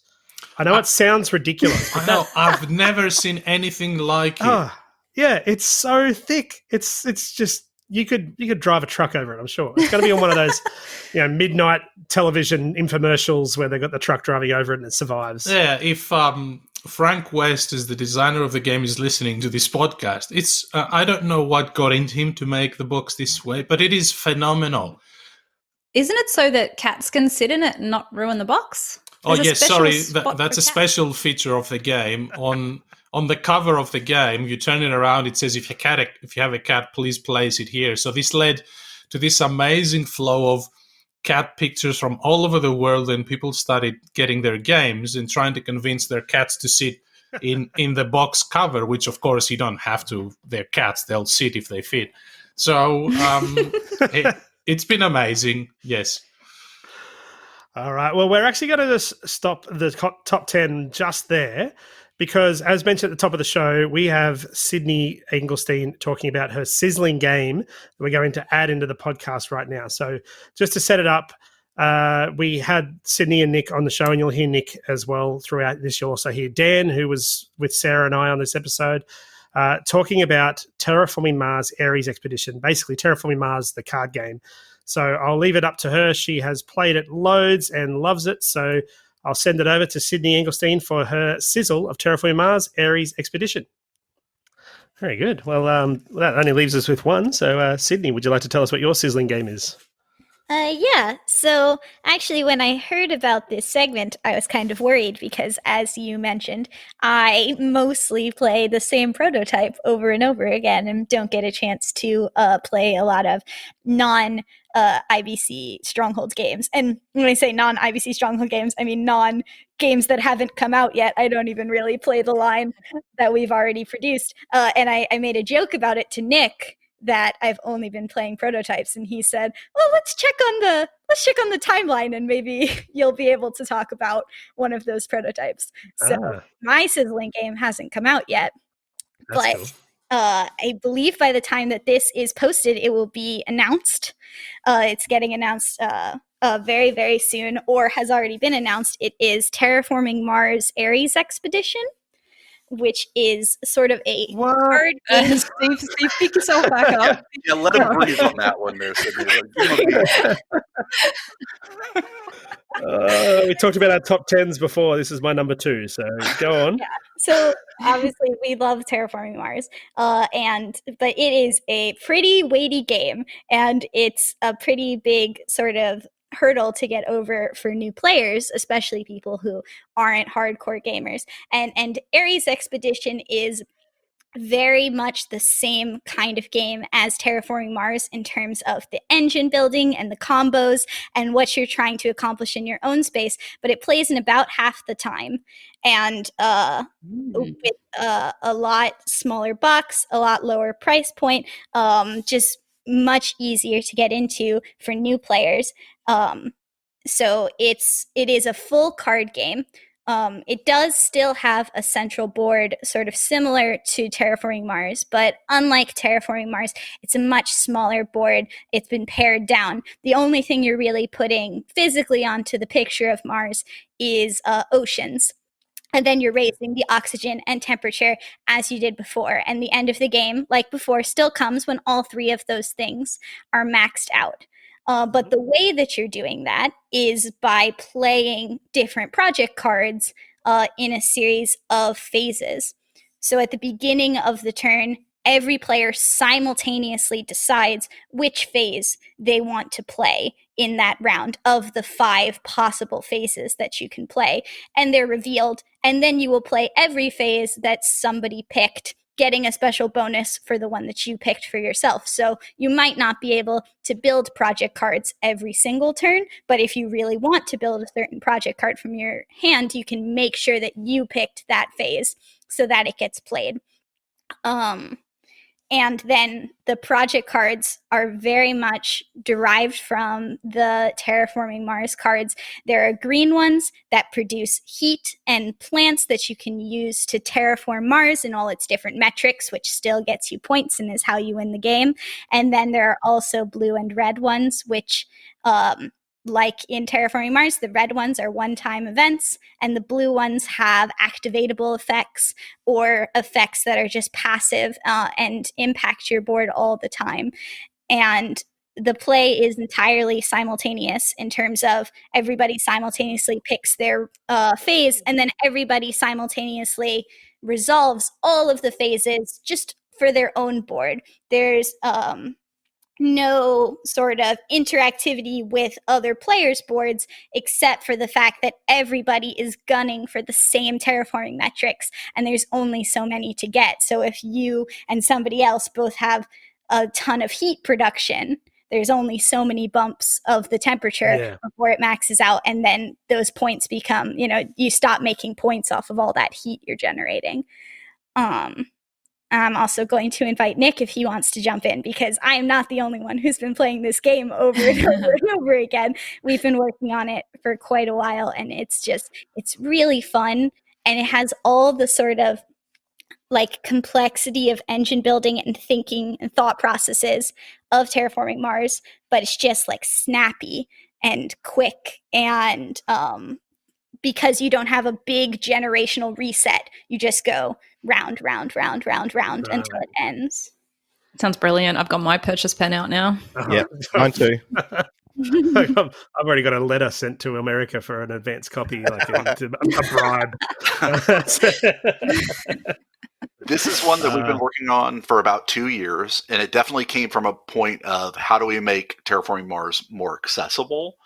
I know it sounds ridiculous. I know. I've never seen anything like it. Oh, yeah, it's so thick. It's just you could drive a truck over it, I'm sure. It's going to be on one of those midnight television infomercials where they've got the truck driving over it and it survives. Yeah, if Frank West, is the designer of the game, is listening to this podcast, it's I don't know what got into him to make the box this way, but it is phenomenal. Isn't it so that cats can sit in it and not ruin the box? Oh, yes, sorry. That's a special feature of the game. On the cover of the game, you turn it around, it says, if you have a cat, please place it here. So this led to this amazing flow of cat pictures from all over the world, and people started getting their games and trying to convince their cats to sit in the box cover, which, of course, you don't have to. They're cats. They'll sit if they fit. So it's been amazing, yes. All right. Well, we're actually going to just stop the top 10 just there because, as mentioned at the top of the show, we have Sydney Engelstein talking about her sizzling game that we're going to add into the podcast right now. So just to set it up, we had Sydney and Nick on the show, and you'll hear Nick as well throughout this. You'll also hear Dan, who was with Sarah and I on this episode, talking about Terraforming Mars Ares Expedition, basically Terraforming Mars, the card game. So I'll leave it up to her. She has played it loads and loves it. So I'll send it over to Sydney Engelstein for her Sizzle of Terraforming Mars Ares Expedition. Very good. Well, that only leaves us with one. So, Sydney, would you like to tell us what your sizzling game is? Yeah, so actually when I heard about this segment, I was kind of worried because, as you mentioned, I mostly play the same prototype over and over again and don't get a chance to play a lot of non-IBC Stronghold games. And when I say non-IBC Stronghold games, I mean non-games that haven't come out yet. I don't even really play the line that we've already produced. And I made a joke about it to Nick, that I've only been playing prototypes, and he said, well, let's check on the timeline and maybe you'll be able to talk about one of those prototypes. So my sizzling game hasn't come out yet. That's but cool. I believe by the time that this is posted, it will be announced. It's getting announced very, very soon, or has already been announced. It is Terraforming Mars Ares Expedition, which is sort of a card game. Steve, pick yourself back up. Yeah, let him breathe on that one there, Sydney. We talked about our top 10s before. This is my number 2, so go on. Yeah. So obviously we love Terraforming Mars, but it is a pretty weighty game, and it's a pretty big sort of hurdle to get over for new players, especially people who aren't hardcore gamers. And Ares Expedition is very much the same kind of game as Terraforming Mars in terms of the engine building and the combos and what you're trying to accomplish in your own space, but it plays in about half the time, and with a lot smaller box, a lot lower price point, just much easier to get into for new players. So it is a full card game. It does still have a central board sort of similar to Terraforming Mars, but unlike Terraforming Mars, it's a much smaller board. It's been pared down. The only thing you're really putting physically onto the picture of Mars is oceans. And then you're raising the oxygen and temperature as you did before. And the end of the game, like before, still comes when all 3 of those things are maxed out. But the way that you're doing that is by playing different project cards in a series of phases. So at the beginning of the turn, every player simultaneously decides which phase they want to play in that round of the 5 possible phases that you can play. And they're revealed. And then you will play every phase that somebody picked, getting a special bonus for the one that you picked for yourself. So you might not be able to build project cards every single turn, but if you really want to build a certain project card from your hand, you can make sure that you picked that phase so that it gets played. And then the project cards are very much derived from the Terraforming Mars cards. There are green ones that produce heat and plants that you can use to terraform Mars in all its different metrics, which still gets you points and is how you win the game. And then there are also blue and red ones, which like in Terraforming Mars, the red ones are one-time events, and the blue ones have activatable effects or effects that are just passive and impact your board all the time. And the play is entirely simultaneous in terms of everybody simultaneously picks their phase, and then everybody simultaneously resolves all of the phases just for their own board. There's no sort of interactivity with other players' boards, except for the fact that everybody is gunning for the same terraforming metrics, and there's only so many to get. So if you and somebody else both have a ton of heat production, there's only so many bumps of the temperature before it maxes out, and then those points become, you stop making points off of all that heat you're generating. I'm also going to invite Nick if he wants to jump in, because I am not the only one who's been playing this game over and over and over again. We've been working on it for quite a while, and it's really fun, and it has all the sort of like complexity of engine building and thinking and thought processes of Terraforming Mars, but it's just like snappy and quick, and because you don't have a big generational reset, you just go round until it ends. Sounds brilliant. I've got my purchase pen out now. Yeah, mine too. I've already got a letter sent to America for an advance copy, like a bribe. This is one that we've been working on for about 2 years, and it definitely came from a point of how do we make Terraforming Mars more accessible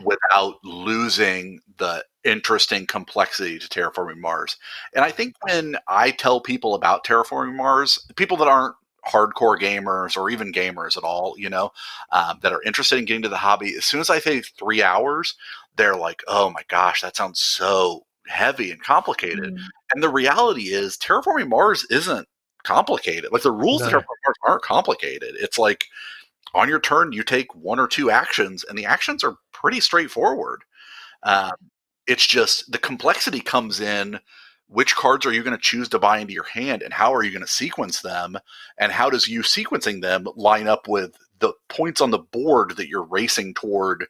without losing the interesting complexity to Terraforming Mars. And I think when I tell people about Terraforming Mars, people that aren't hardcore gamers or even gamers at all, that are interested in getting to the hobby, as soon as I say 3 hours, they're like, oh my gosh, that sounds so heavy and complicated. And the reality is Terraforming Mars isn't complicated. Like the rules of Terraforming Mars aren't complicated. It's like on your turn, you take 1 or 2 actions, and the actions are pretty straightforward. It's just the complexity comes in. Which cards are you going to choose to buy into your hand, and how are you going to sequence them, and how does you sequencing them line up with the points on the board that you're racing toward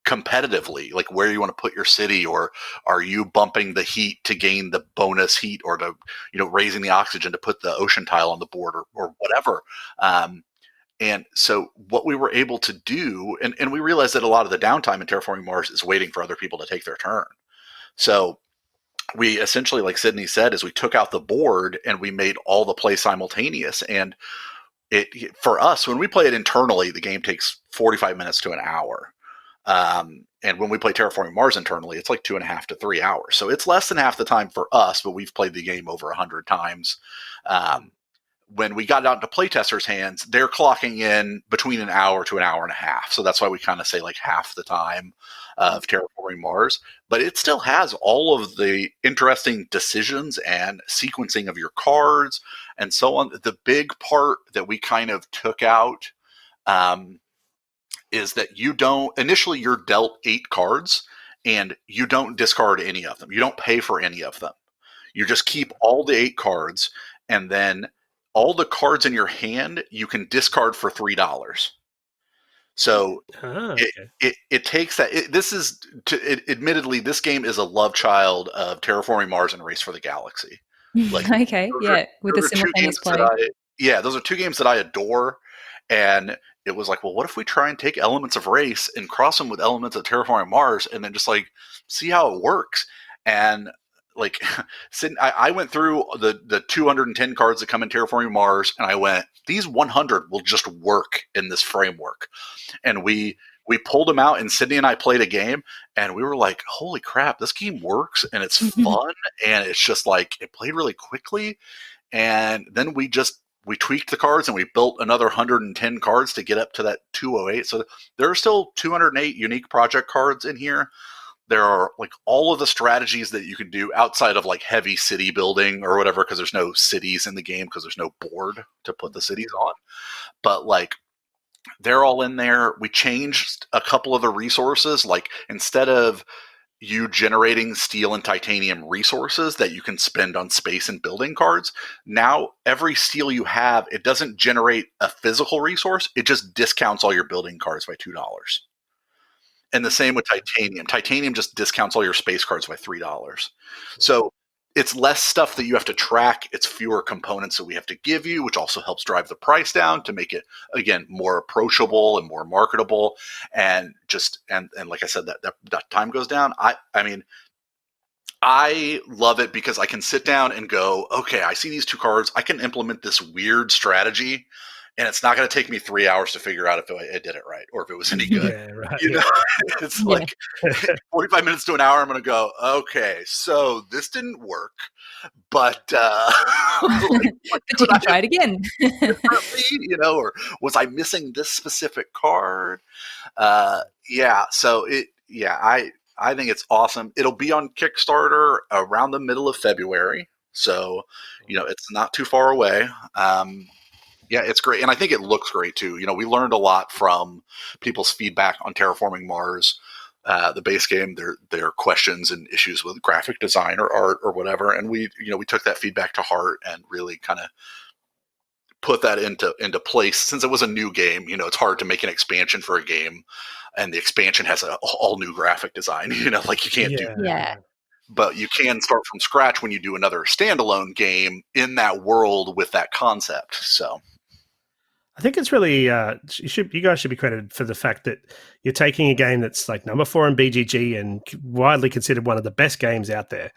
competitively, like where you want to put your city, or are you bumping the heat to gain the bonus heat, or to raising the oxygen to put the ocean tile on the board, or whatever. And so what we were able to do, and we realized that a lot of the downtime in Terraforming Mars is waiting for other people to take their turn. So we essentially, like Sydney said, is we took out the board and we made all the play simultaneous. And for us, when we play it internally, the game takes 45 minutes to an hour. And when we play Terraforming Mars internally, it's like 2.5 to 3 hours. So it's less than half the time for us, but we've played the game over 100 times. When we got it out into playtesters' hands, they're clocking in between an hour to an hour and a half. So that's why we kind of say like half the time of Terraforming Mars. But it still has all of the interesting decisions and sequencing of your cards and so on. The big part that we kind of took out is that initially you're dealt 8 cards and you don't discard any of them. You don't pay for any of them. You just keep all the 8 cards, and then all the cards in your hand you can discard for $3. So it takes that. Admittedly, this game is a love child of Terraforming Mars and Race for the Galaxy. Like, with the simultaneous play. Those are 2 games that I adore, and it was like, well, what if we try and take elements of Race and cross them with elements of Terraforming Mars, and then just like see how it works. And like, I went through the 210 cards that come in Terraforming Mars, and I went, these 100 will just work in this framework. And we pulled them out, and Sydney and I played a game, and we were like, holy crap, this game works, and it's fun, and it's just like, it played really quickly. And then we tweaked the cards, and we built another 110 cards to get up to that 208. So there are still 208 unique project cards in here. There are like all of the strategies that you can do outside of like heavy city building or whatever, because there's no cities in the game because there's no board to put the cities on. But like, they're all in there. We changed a couple of the resources. Like, instead of you generating steel and titanium resources that you can spend on space and building cards, now every steel you have, it doesn't generate a physical resource. It just discounts all your building cards by $2. And the same with titanium. Titanium just discounts all your space cards by $3. So it's less stuff that you have to track. It's fewer components that we have to give you, which also helps drive the price down to make it, again, more approachable and more marketable. And like I said, that time goes down. I mean, I love it because I can sit down and go, okay, I see these 2 cards. I can implement this weird strategy, and it's not going to take me 3 hours to figure out if I did it right or if it was any good. It's like 45 minutes to an hour. I'm going to go, okay, so this didn't work, but like, but you can try it again. Or was I missing this specific card? So I think it's awesome. It'll be on Kickstarter around the middle of February, so it's not too far away. Yeah, it's great. And I think it looks great too. We learned a lot from people's feedback on Terraforming Mars, the base game, their questions and issues with graphic design or art or whatever. And we took that feedback to heart and really kind of put that into place. Since it was a new game, it's hard to make an expansion for a game, and the expansion has an all new graphic design, like you can't do that. But you can start from scratch when you do another standalone game in that world with that concept. So I think it's really you guys should be credited for the fact that you're taking a game that's like number 4 in BGG and widely considered one of the best games out there.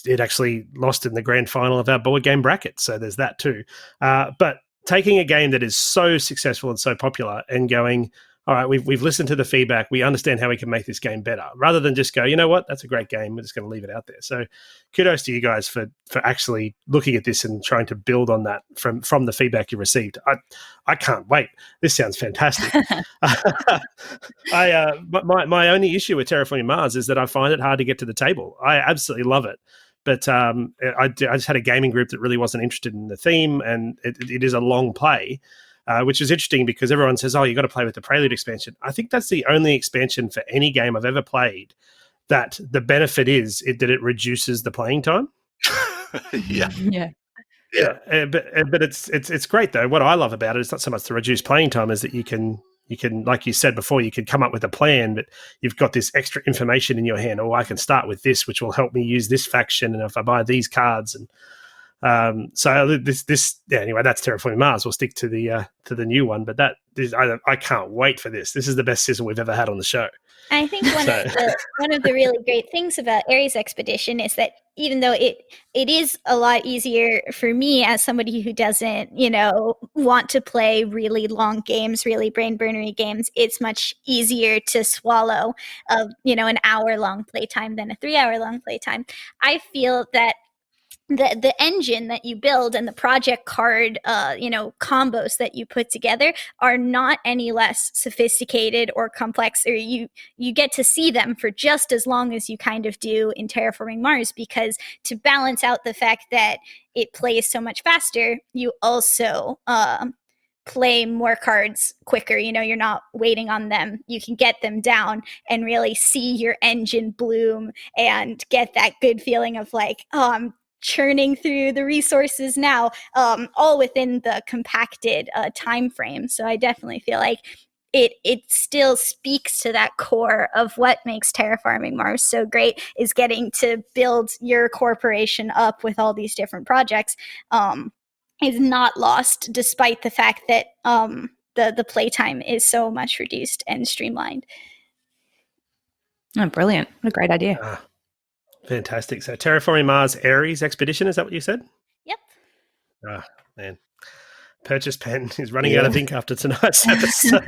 It actually lost in the grand final of our board game bracket, so there's that too. But taking a game that is so successful and so popular and going, all right, we've listened to the feedback. We understand how we can make this game better, rather than just go, you know what, that's a great game. We're just going to leave it out there. So kudos to you guys for actually looking at this and trying to build on that from the feedback you received. I can't wait. This sounds fantastic. My only issue with Terraforming Mars is that I find it hard to get to the table. I absolutely love it. But I just had a gaming group that really wasn't interested in the theme, and it is a long play. Which is interesting because everyone says, oh, you got to play with the Prelude expansion. I think that's the only expansion for any game I've ever played that the benefit is that it reduces the playing time. Yeah. But it's great though. What I love about it is not so much the reduced playing time as that you can, like you said before, you could come up with a plan, but you've got this extra information in your hand. Oh, I can start with this, which will help me use this faction, and if I buy these cards and so this anyway, that's Terraforming Mars. We'll stick to the new one, but I can't wait for this. This is the best Sizzle we've ever had on the show. I think one of the really great things about Ares Expedition is that even though it is a lot easier for me as somebody who doesn't, want to play really long games, really brain burnery games, it's much easier to swallow an hour-long playtime than a 3-hour-long playtime. I feel that the engine that you build and the project card, combos that you put together are not any less sophisticated or complex, or you get to see them for just as long as you kind of do in Terraforming Mars, because to balance out the fact that it plays so much faster, you also play more cards quicker. You're not waiting on them. You can get them down and really see your engine bloom and get that good feeling of like, oh, I'm churning through the resources now, all within the compacted time frame. So I definitely feel like it still speaks to that core of what makes Terraforming Mars so great, is getting to build your corporation up with all these different projects. Is not lost, despite the fact that the playtime is so much reduced and streamlined. Oh, brilliant. What a great idea. Fantastic. So Terraforming Mars Ares Expedition, is that what you said? Yep. Ah, man. Purchase pen is running out of ink after tonight's episode.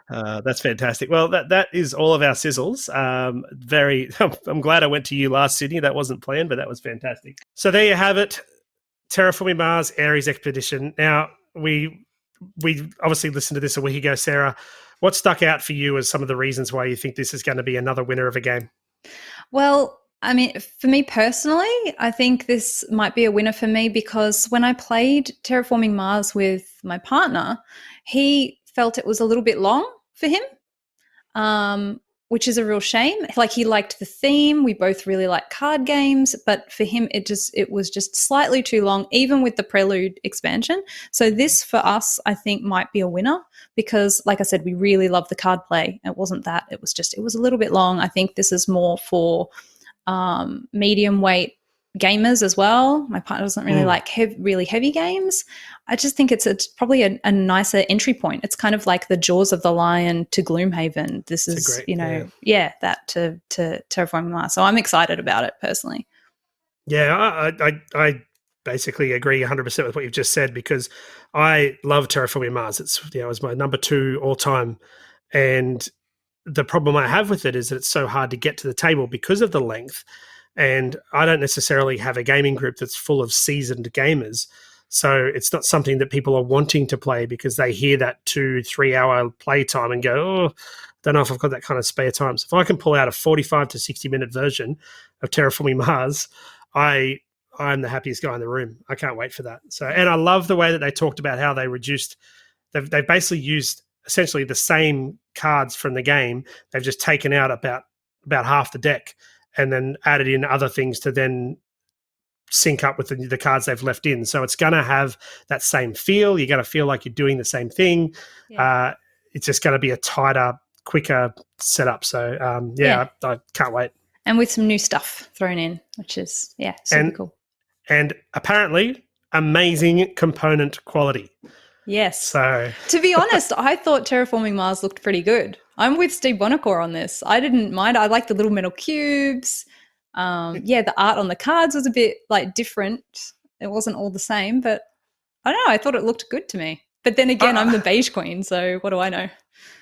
That's fantastic. Well, that is all of our sizzles. I'm glad I went to you last, Sydney. That wasn't planned, but that was fantastic. So there you have it. Terraforming Mars Ares Expedition. Now, we obviously listened to this a week ago, Sarah. What stuck out for you as some of the reasons why you think this is going to be another winner of a game? Well, I mean, for me personally, I think this might be a winner for me because when I played Terraforming Mars with my partner, he felt it was a little bit long for him, which is a real shame. Like, he liked the theme. We both really like card games, but for him, it was just slightly too long, even with the Prelude expansion. So this for us, I think, might be a winner because, like I said, we really love the card play. It wasn't that. It was a little bit long. I think this is more for medium weight gamers as well. My partner doesn't really like really heavy games. I just think it's probably a nicer entry point. It's kind of like the Jaws of the Lion to Gloomhaven. This is, that to Terraforming Mars. So I'm excited about it personally. Yeah, I basically agree 100% with what you've just said because I love Terraforming Mars. It's my number 2 all time, and the problem I have with it is that it's so hard to get to the table because of the length. And I don't necessarily have a gaming group that's full of seasoned gamers. So it's not something that people are wanting to play because they hear that 2-3 hour play time and go, oh, don't know if I've got that kind of spare time. So if I can pull out a 45 to 60 minute version of Terraforming Mars, I'm the happiest guy in the room. I can't wait for that. So, and I love the way that they talked about how they reduced, they've basically used essentially the same cards from the game. They've just taken out about half the deck and then added in other things to then sync up with the cards they've left in. So it's going to have that same feel. You're going to feel like you're doing the same thing. Yeah. It's just going to be a tighter, quicker setup. So, I can't wait. And with some new stuff thrown in, which is, super cool. And apparently amazing component quality. Yes. So, to be honest, I thought Terraforming Mars looked pretty good. I'm with Steve Bonacore on this. I didn't mind. I like the little metal cubes. The art on the cards was a bit like different. It wasn't all the same, but I don't know. I thought it looked good to me. But then again, I'm the beige queen, so what do I know?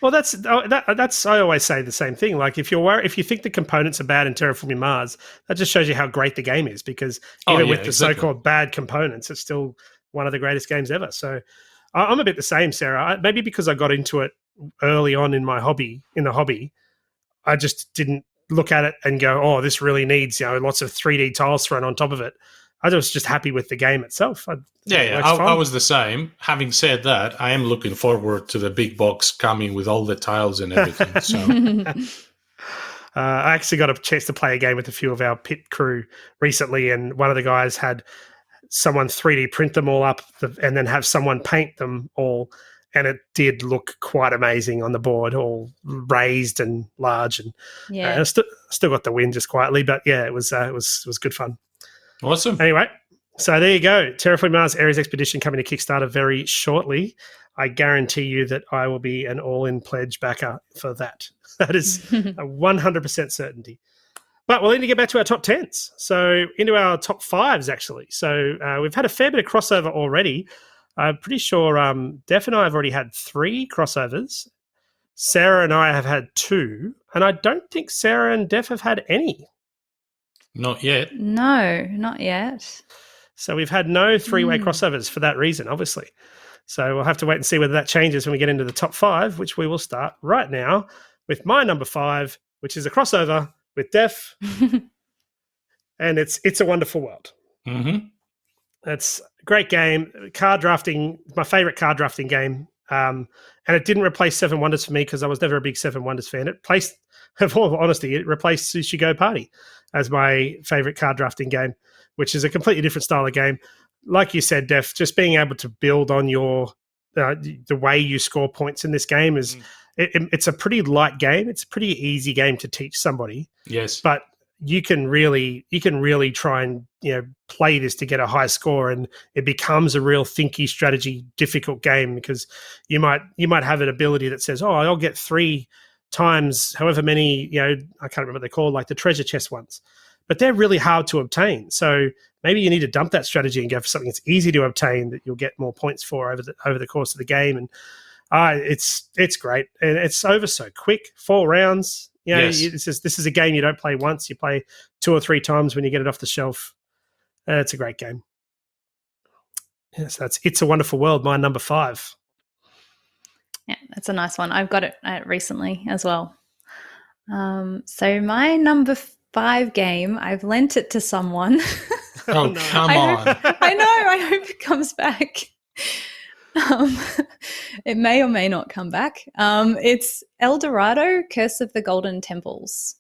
Well, that's I always say the same thing. Like if you think the components are bad in Terraforming Mars, that just shows you how great the game is, because even with the so-called bad components, it's still one of the greatest games ever. So I'm a bit the same, Sarah. Maybe because I got into it early on in the hobby, I just didn't look at it and go, oh, this really needs, lots of 3D tiles thrown on top of it. I was just happy with the game itself. I was the same. Having said that, I am looking forward to the big box coming with all the tiles and everything. So, I actually got a chance to play a game with a few of our pit crew recently, and one of the guys had someone 3D print them all up and then have someone paint them all, and it did look quite amazing on the board, all raised and large, and I still got the win just quietly, but yeah, it was good fun. Awesome. Anyway, so there you go. Terraforming Mars Ares Expedition coming to Kickstarter very shortly. I guarantee you that I will be an all-in pledge backer for that. That is a 100% certainty. But we'll need to get back to our top 10s. So into our top 5s, actually. So we've had a fair bit of crossover already. I'm pretty sure Def and I have already had 3 crossovers. Sarah and I have had 2. And I don't think Sarah and Def have had any. Not yet. No, not yet. So we've had no 3-way crossovers for that reason, obviously. So we'll have to wait and see whether that changes when we get into the top 5, which we will start right now with my number 5, which is a crossover with Def. And it's A Wonderful World. Mm-hmm. It's a great game. Card drafting, my favorite card drafting game. And it didn't replace Seven Wonders for me because I was never a big Seven Wonders fan. It replaced, of all honesty, it replaced Sushi Go Party as my favorite card drafting game, which is a completely different style of game. Like you said, Def, just being able to build on your the way you score points in this game is it's a pretty light game. It's a pretty easy game to teach somebody. Yes, but you can really try and play this to get a high score, and it becomes a real thinky strategy difficult game, because you might have an ability that says, oh, I'll get 3 times however many, I can't remember what they're called, like the treasure chest ones, but they're really hard to obtain. So maybe you need to dump that strategy and go for something that's easy to obtain that you'll get more points for over the course of the game. And it's great, and it's over so quick. 4 rounds. Yes. This is a game you don't play once. You play 2 or 3 times when you get it off the shelf. It's a great game. Yes, that's It's a Wonderful World, my number 5. Yeah, that's a nice one. I've got it recently as well. So my number 5 game, I've lent it to someone. Oh, no. Come on. I know. I hope it comes back. It may or may not come back. It's El Dorado, Curse of the Golden Temples.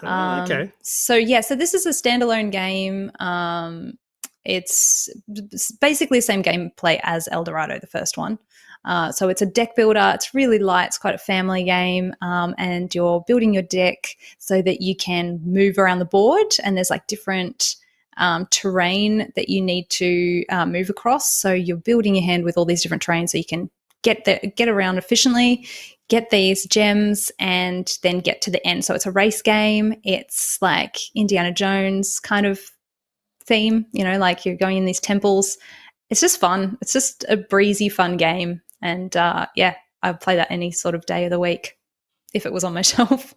Okay. So this is a standalone game. It's basically the same gameplay as El Dorado, the first one. So it's a deck builder. It's really light. It's quite a family game. And you're building your deck so that you can move around the board, and there's like different terrain that you need to move across. So you're building your hand with all these different terrains so you can get around efficiently, get these gems, and then get to the end. So it's a race game. It's like Indiana Jones kind of theme, like you're going in these temples. It's just fun. It's just a breezy, fun game. And I'd play that any sort of day of the week if it was on my shelf.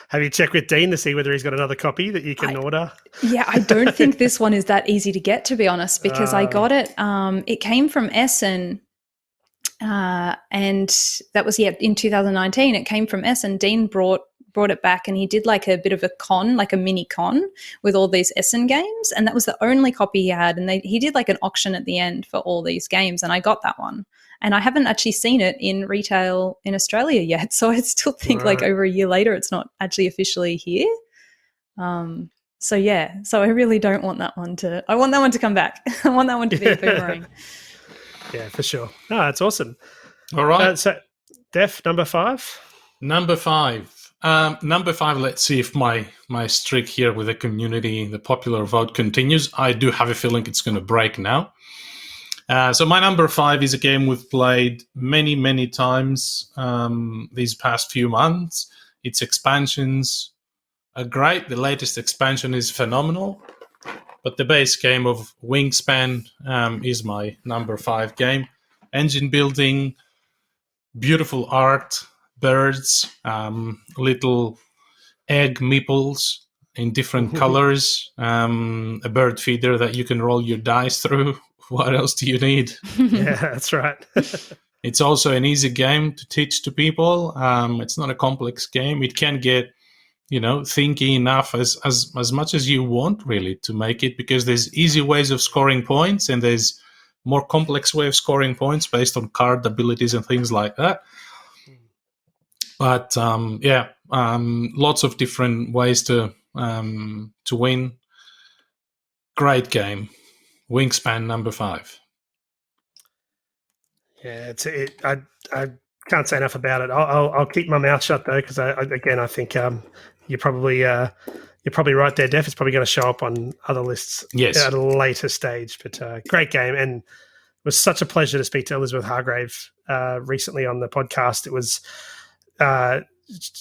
Have you checked with Dean to see whether he's got another copy that you can order? Yeah, I don't think this one is that easy to get, to be honest, because I got it. It came from Essen, and that was in 2019. It came from Essen. Dean brought it back, and he did like a bit of a con, like a mini con with all these Essen games, and that was the only copy he had. And he did like an auction at the end for all these games, and I got that one. And I haven't actually seen it in retail in Australia yet. So I still think like over a year later, it's not actually officially here. So I really don't want that one I want that one to come back. I want that one to be a boomerang. Yeah, for sure. No, that's awesome. All right. So Def, number 5? Number 5. Number 5, let's see if my streak here with the community, the popular vote continues. I do have a feeling it's going to break now. So my number 5 is a game we've played many, many times these past few months. Its expansions are great. The latest expansion is phenomenal. But the base game of Wingspan is my number 5 game. Engine building, beautiful art, birds, little egg meeples in different colors, a bird feeder that you can roll your dice through. What else do you need? Yeah, that's right. It's also an easy game to teach to people. It's not a complex game. It can get, thinky enough as much as you want, really, to make it, because there's easy ways of scoring points and there's more complex way of scoring points based on card abilities and things like that. But lots of different ways to win. Great game. Wingspan number 5. Yeah, I can't say enough about it. I'll keep my mouth shut though, because I think you're probably right there, Def. It's probably going to show up on other lists at a later stage. But great game, and it was such a pleasure to speak to Elizabeth Hargrave recently on the podcast. It was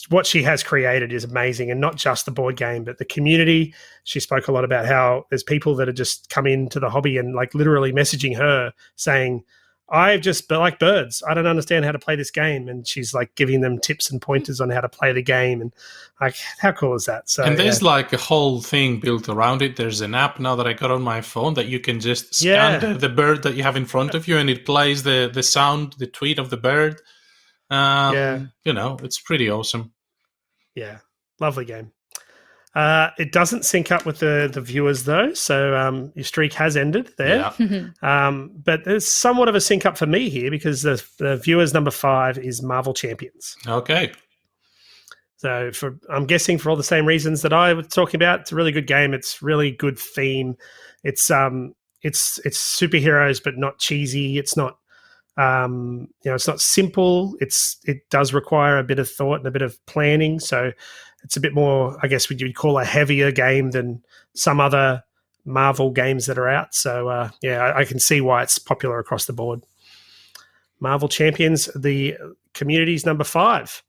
what she has created is amazing, and not just the board game, but the community. She spoke a lot about how there's people that have just come into the hobby and like literally messaging her saying, I just like birds. I don't understand how to play this game. And she's like giving them tips and pointers on how to play the game. And like, how cool is that? So, and there's like a whole thing built around it. There's an app now that I got on my phone that you can just scan the bird that you have in front of you, and it plays the sound, the tweet of the bird. It's pretty awesome. Yeah. Lovely game. It doesn't sync up with the viewers though, so your streak has ended there. Yeah. But there's somewhat of a sync up for me here, because the viewers number 5 is Marvel Champions. Okay. So I'm guessing for all the same reasons that I was talking about, it's a really good game. It's really good theme. It's superheroes but not cheesy. It's not it's not simple. It does require a bit of thought and a bit of planning. So it's a bit more, I guess, what you'd call a heavier game than some other Marvel games that are out. So, I can see why it's popular across the board. Marvel Champions, the community's number 5.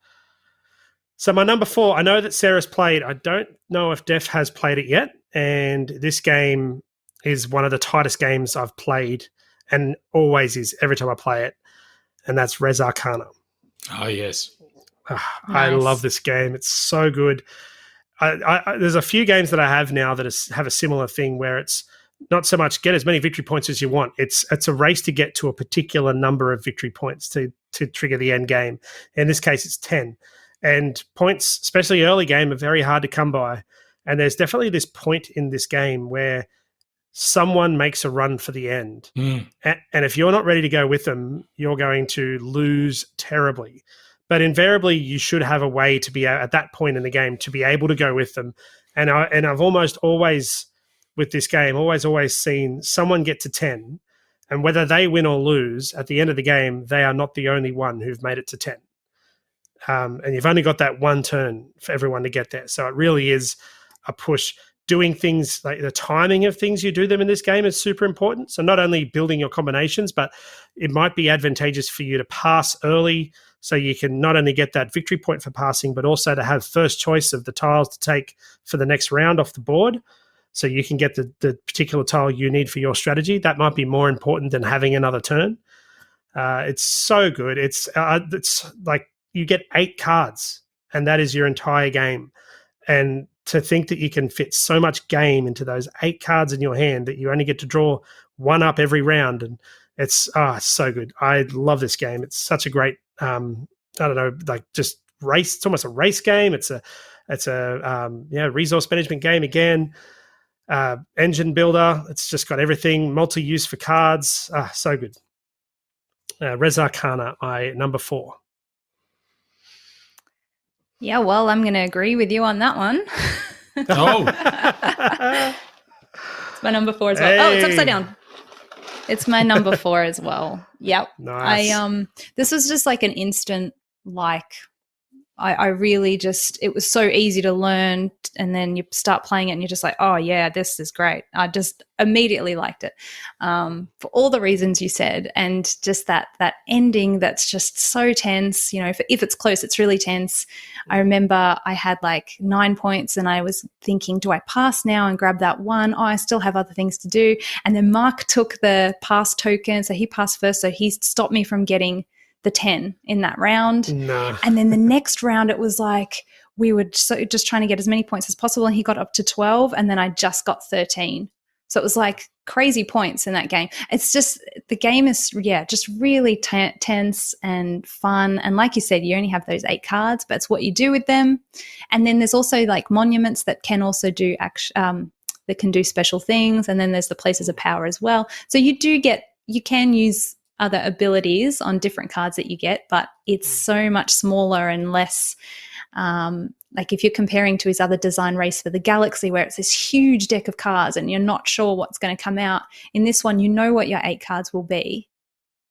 So my number 4, I know that Sarah's played. I don't know if Def has played it yet. And this game is one of the tightest games I've played, and always is every time I play it. And that's Res Arcana. Oh, yes. Nice. I love this game. It's so good. There's a few games that I have now that have a similar thing, where it's not so much get as many victory points as you want. It's a race to get to a particular number of victory points to trigger the end game. In this case, it's 10. And points, especially early game, are very hard to come by. And there's definitely this point in this game where someone makes a run for the end. And if you're not ready to go with them, you're going to lose terribly. But invariably, you should have a way to be at that point in the game to be able to go with them. And I've almost always, with this game, always seen someone get to 10, and whether they win or lose, at the end of the game, they are not the only one who've made it to 10. And you've only got that one turn for everyone to get there. So it really is a push. Doing things, like the timing of things you do them in this game is super important. So not only building your combinations, but it might be advantageous for you to pass early, so you can not only get that victory point for passing, but also to have first choice of the tiles to take for the next round off the board. So you can get the particular tile you need for your strategy. That might be more important than having another turn. It's so good. It's like you get 8 cards, and that is your entire game. And to think that you can fit so much game into those 8 cards in your hand, that you only get to draw one up every round, and it's so good. I love this game. It's such a great just race. It's almost a race game. It's a resource management game again. Engine builder. It's just got everything. Multi-use for cards. So good. Res Arcana, my number 4. Yeah, well, I'm going to agree with you on that one. Oh. It's my number 4 as well. Hey. Oh, it's upside down. It's my number 4 as well. Yep. Nice. This was just like an instant, I really just, it was so easy to learn, and then you start playing it and you're just like, oh yeah, this is great. I just immediately liked it for all the reasons you said, and just that ending that's just so tense. You know, if it's close, it's really tense. I remember I had like 9 points and I was thinking, do I pass now and grab that one? Oh, I still have other things to do. And then Mark took the pass token, so he passed first, so he stopped me from getting the 10 in that round. No. And then the next round, it was like we were just trying to get as many points as possible, and he got up to 12, and then I just got 13. So it was like crazy points in that game. It's just, the game is, just really tense and fun. And like you said, you only have those 8 cards, but it's what you do with them. And then there's also like monuments that can also do that can do special things. And then there's the places of power as well. So you can use other abilities on different cards that you get, but it's so much smaller and less, like if you're comparing to his other design Race for the Galaxy, where it's this huge deck of cards and you're not sure what's going to come out. In this one, you know what your 8 cards will be.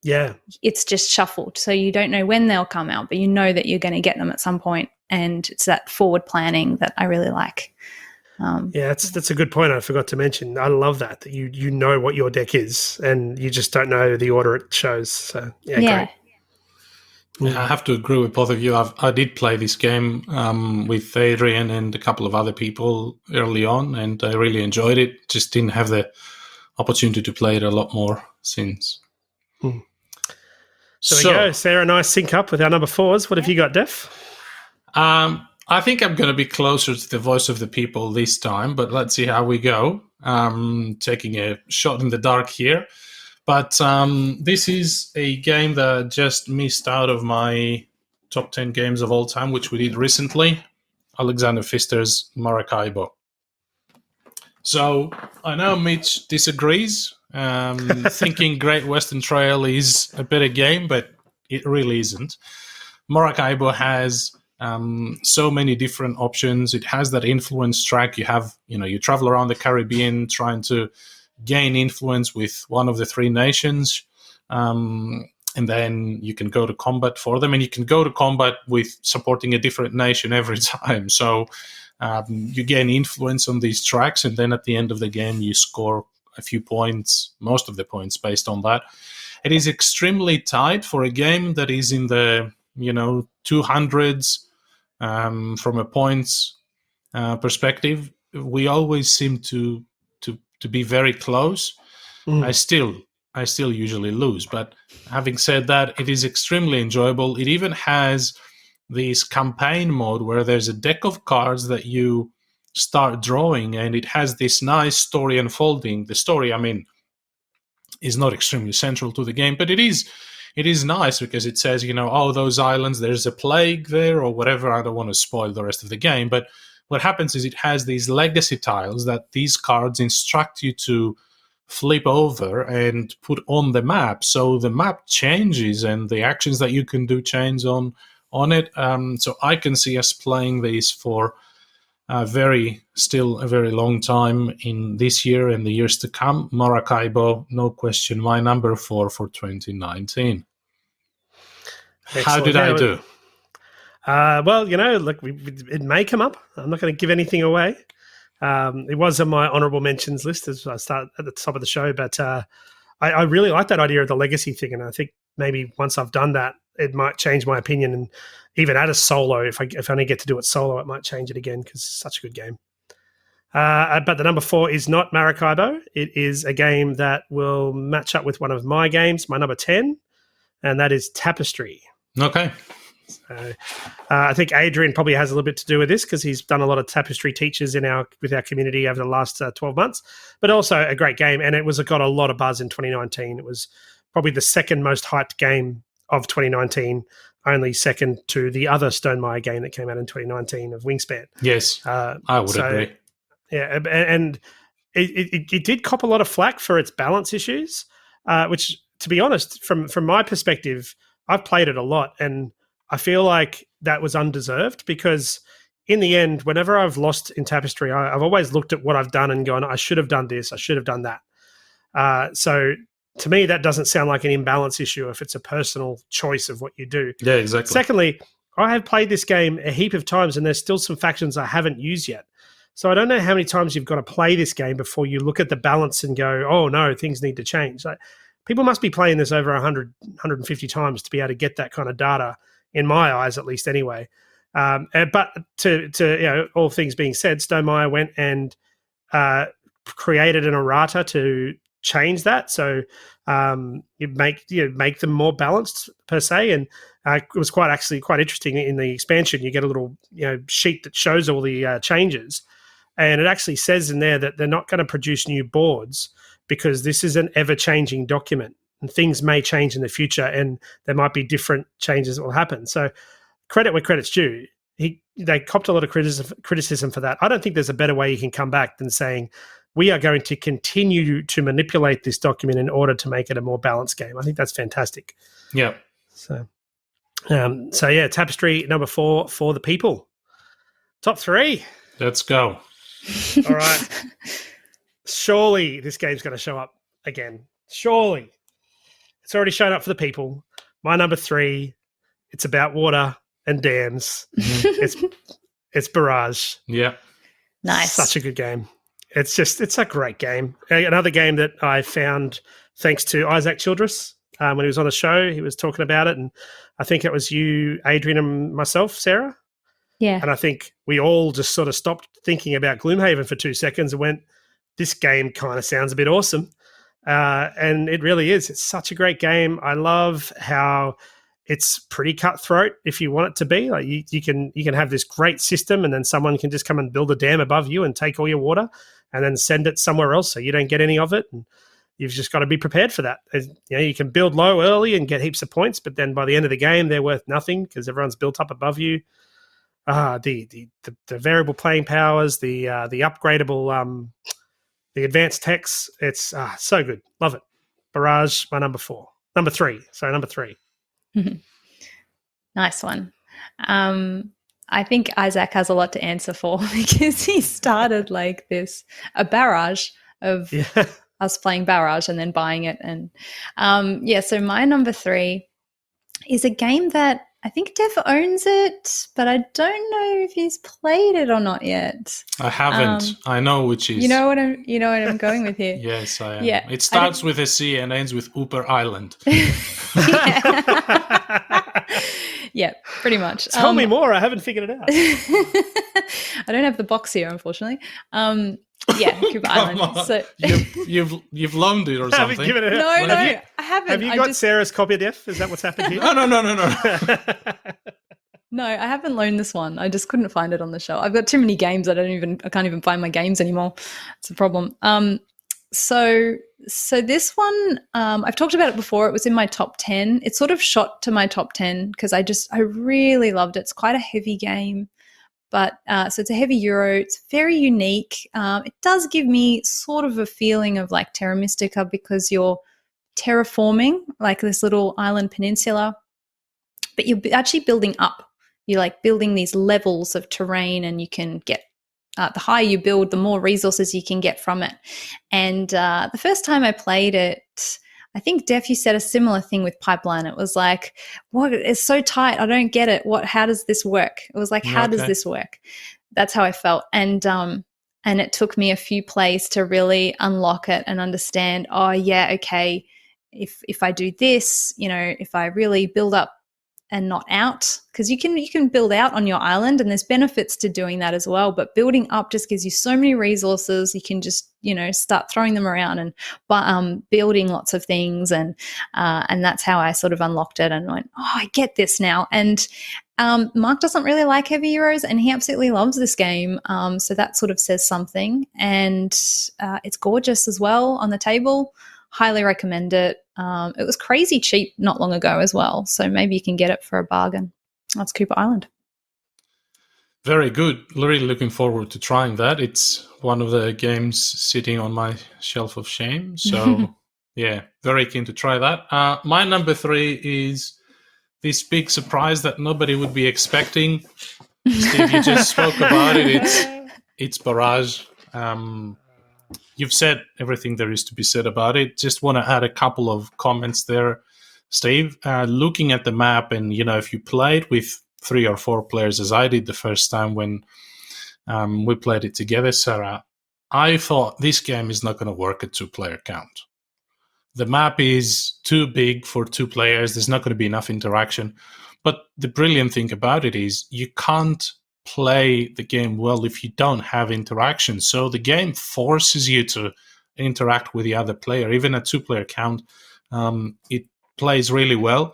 Yeah. It's just shuffled, so you don't know when they'll come out, but you know that you're going to get them at some point, and it's that forward planning that I really like. That's a good point. I forgot to mention. I love that you know what your deck is, and you just don't know the order it shows. So great. Yeah, I have to agree with both of you. I did play this game with Adrian and a couple of other people early on, and I really enjoyed it. Just didn't have the opportunity to play it a lot more since. So there we go. Sarah and I sync up with our number 4s. What have you got, Def? I think I'm going to be closer to the voice of the people this time, but let's see how we go. Taking a shot in the dark here. But this is a game that just missed out of my top 10 games of all time, which we did recently. Alexander Pfister's Maracaibo. So I know Mitch disagrees, thinking Great Western Trail is a better game, but it really isn't. Maracaibo has so many different options. It has that influence track. You travel around the Caribbean trying to gain influence with one of the 3 nations, and then you can go to combat for them, and you can go to combat with supporting a different nation every time. So you gain influence on these tracks, and then at the end of the game you score a few points, most of the points based on that. It is extremely tight for a game that is in the 200s from a points perspective. We always seem to be very close. I still usually lose, but having said that, it is extremely enjoyable. It even has this campaign mode where there's a deck of cards that you start drawing, and it has this nice story unfolding. The story, is not extremely central to the game, but it is nice because it says, those islands, there's a plague there or whatever. I don't want to spoil the rest of the game, but what happens is it has these legacy tiles that these cards instruct you to flip over and put on the map. So the map changes and the actions that you can do change on it. So I can see us playing these for still a very long time in this year and the years to come. Maracaibo, no question, my number 4 for 2019. Excellent. How did I do? Well, look, it may come up. I'm not going to give anything away. It was on my honorable mentions list as I start at the top of the show, but I really like that idea of the legacy thing, and I think maybe once I've done that, it might change my opinion, and even at a solo, if I only get to do it solo, it might change it again because it's such a good game. But the number 4 is not Maracaibo. It is a game that will match up with one of my games, my number 10, and that is Tapestry. Okay. So, I think Adrian probably has a little bit to do with this because he's done a lot of Tapestry teachers with our community over the last 12 months, but also a great game, and it got a lot of buzz in 2019. It was probably the second most hyped game of 2019, only second to the other Stonemaier game that came out in 2019 of Wingspan. Yes, I would agree. Yeah, and it did cop a lot of flack for its balance issues, which, to be honest, from my perspective, I've played it a lot, and I feel like that was undeserved because in the end, whenever I've lost in Tapestry, I've always looked at what I've done and gone, I should have done this, I should have done that. So to me, that doesn't sound like an imbalance issue if it's a personal choice of what you do. Yeah, exactly. Secondly, I have played this game a heap of times, and there's still some factions I haven't used yet. So I don't know how many times you've got to play this game before you look at the balance and go, oh, no, things need to change. Like, people must be playing this over 100, 150 times to be able to get that kind of data, in my eyes at least anyway. But to all things being said, Stonemaier went and created an errata to change that. So you make them more balanced per se. And it was quite interesting in the expansion. You get a little sheet that shows all the changes. And it actually says in there that they're not going to produce new boards because this is an ever-changing document and things may change in the future and there might be different changes that will happen. So credit where credit's due. They copped a lot of criticism for that. I don't think there's a better way you can come back than saying we are going to continue to manipulate this document in order to make it a more balanced game. I think that's fantastic. Yeah. So Tapestry number 4 for the people. Top 3. Let's go. All right. Surely this game's going to show up again. Surely. It's already shown up for the people. My number 3, it's about water and dams. It's Barrage. Yeah. Nice. Such a good game. It's a great game. Another game that I found thanks to Isaac Childress. When he was on the show, he was talking about it. And I think it was you, Adrian, and myself, Sarah. Yeah. And I think we all just sort of stopped thinking about Gloomhaven for 2 seconds and went, this game kind of sounds a bit awesome. And it really is. It's such a great game. I love how it's pretty cutthroat if you want it to be. Like you can have this great system and then someone can just come and build a dam above you and take all your water and then send it somewhere else so you don't get any of it. And you've just got to be prepared for that. You can build low early and get heaps of points, but then by the end of the game, they're worth nothing because everyone's built up above you. The variable playing powers, the upgradable, the advanced techs. It's so good. Love it. Barrage, my number 3. Nice one. I think Isaac has a lot to answer for because he started like this, a barrage of us playing Barrage and then buying it. And so my number 3 is a game that I think Def owns it, but I don't know if he's played it or not yet. I haven't. I know which is. You know what I'm going with here. Yes, I am. Yeah, it starts with a C and ends with Upper Island. Yeah, pretty much. Tell me more. I haven't figured it out. I don't have the box here, unfortunately. Cuba Island. So you've loaned it or something. Given it no, I haven't. Have you got Sarah's copy of Def? Is that what's happened here? No. No, I haven't loaned this one. I just couldn't find it on the shelf. I've got too many games. I can't even find my games anymore. It's a problem. So this one, I've talked about it before. It was in my top 10. It sort of shot to my top 10 because I really loved it. It's quite a heavy game, but so it's a heavy Euro. It's very unique. It does give me sort of a feeling of like Terra Mystica because you're terraforming like this little island peninsula, but you're actually building up. You're like building these levels of terrain, and you can get the higher you build, the more resources you can get from it. And the first time I played it, I think Def, you said a similar thing with Pipeline. It was like, what? It's so tight. I don't get it. How does this work? It was like, how does this work? That's how I felt. And it took me a few plays to really unlock it and understand, oh yeah, okay, if I do this, if I really build up and not out, because you can build out on your island and there's benefits to doing that as well, but building up just gives you so many resources. You can just start throwing them around and building lots of things, and that's how I sort of unlocked it and went, oh, I get this now. And Mark doesn't really like heavy Euros and he absolutely loves this game, so that sort of says something. And it's gorgeous as well on the table. Highly recommend it. It was crazy cheap not long ago as well, so maybe you can get it for a bargain. That's Cooper Island. Very good. Really looking forward to trying that. It's one of the games sitting on my shelf of shame. So, yeah, very keen to try that. My number 3 is this big surprise that nobody would be expecting. Steve, you just spoke about it. It's Barrage. You've said everything there is to be said about it. Just want to add a couple of comments there, Steve. Looking at the map, and if you played with 3 or 4 players as I did the first time when we played it together, Sarah, I thought this game is not going to work at 2-player count. The map is too big for 2 players. There's not going to be enough interaction. But the brilliant thing about it is you can't play the game well if you don't have interaction. So the game forces you to interact with the other player. Even at 2-player count, it plays really well.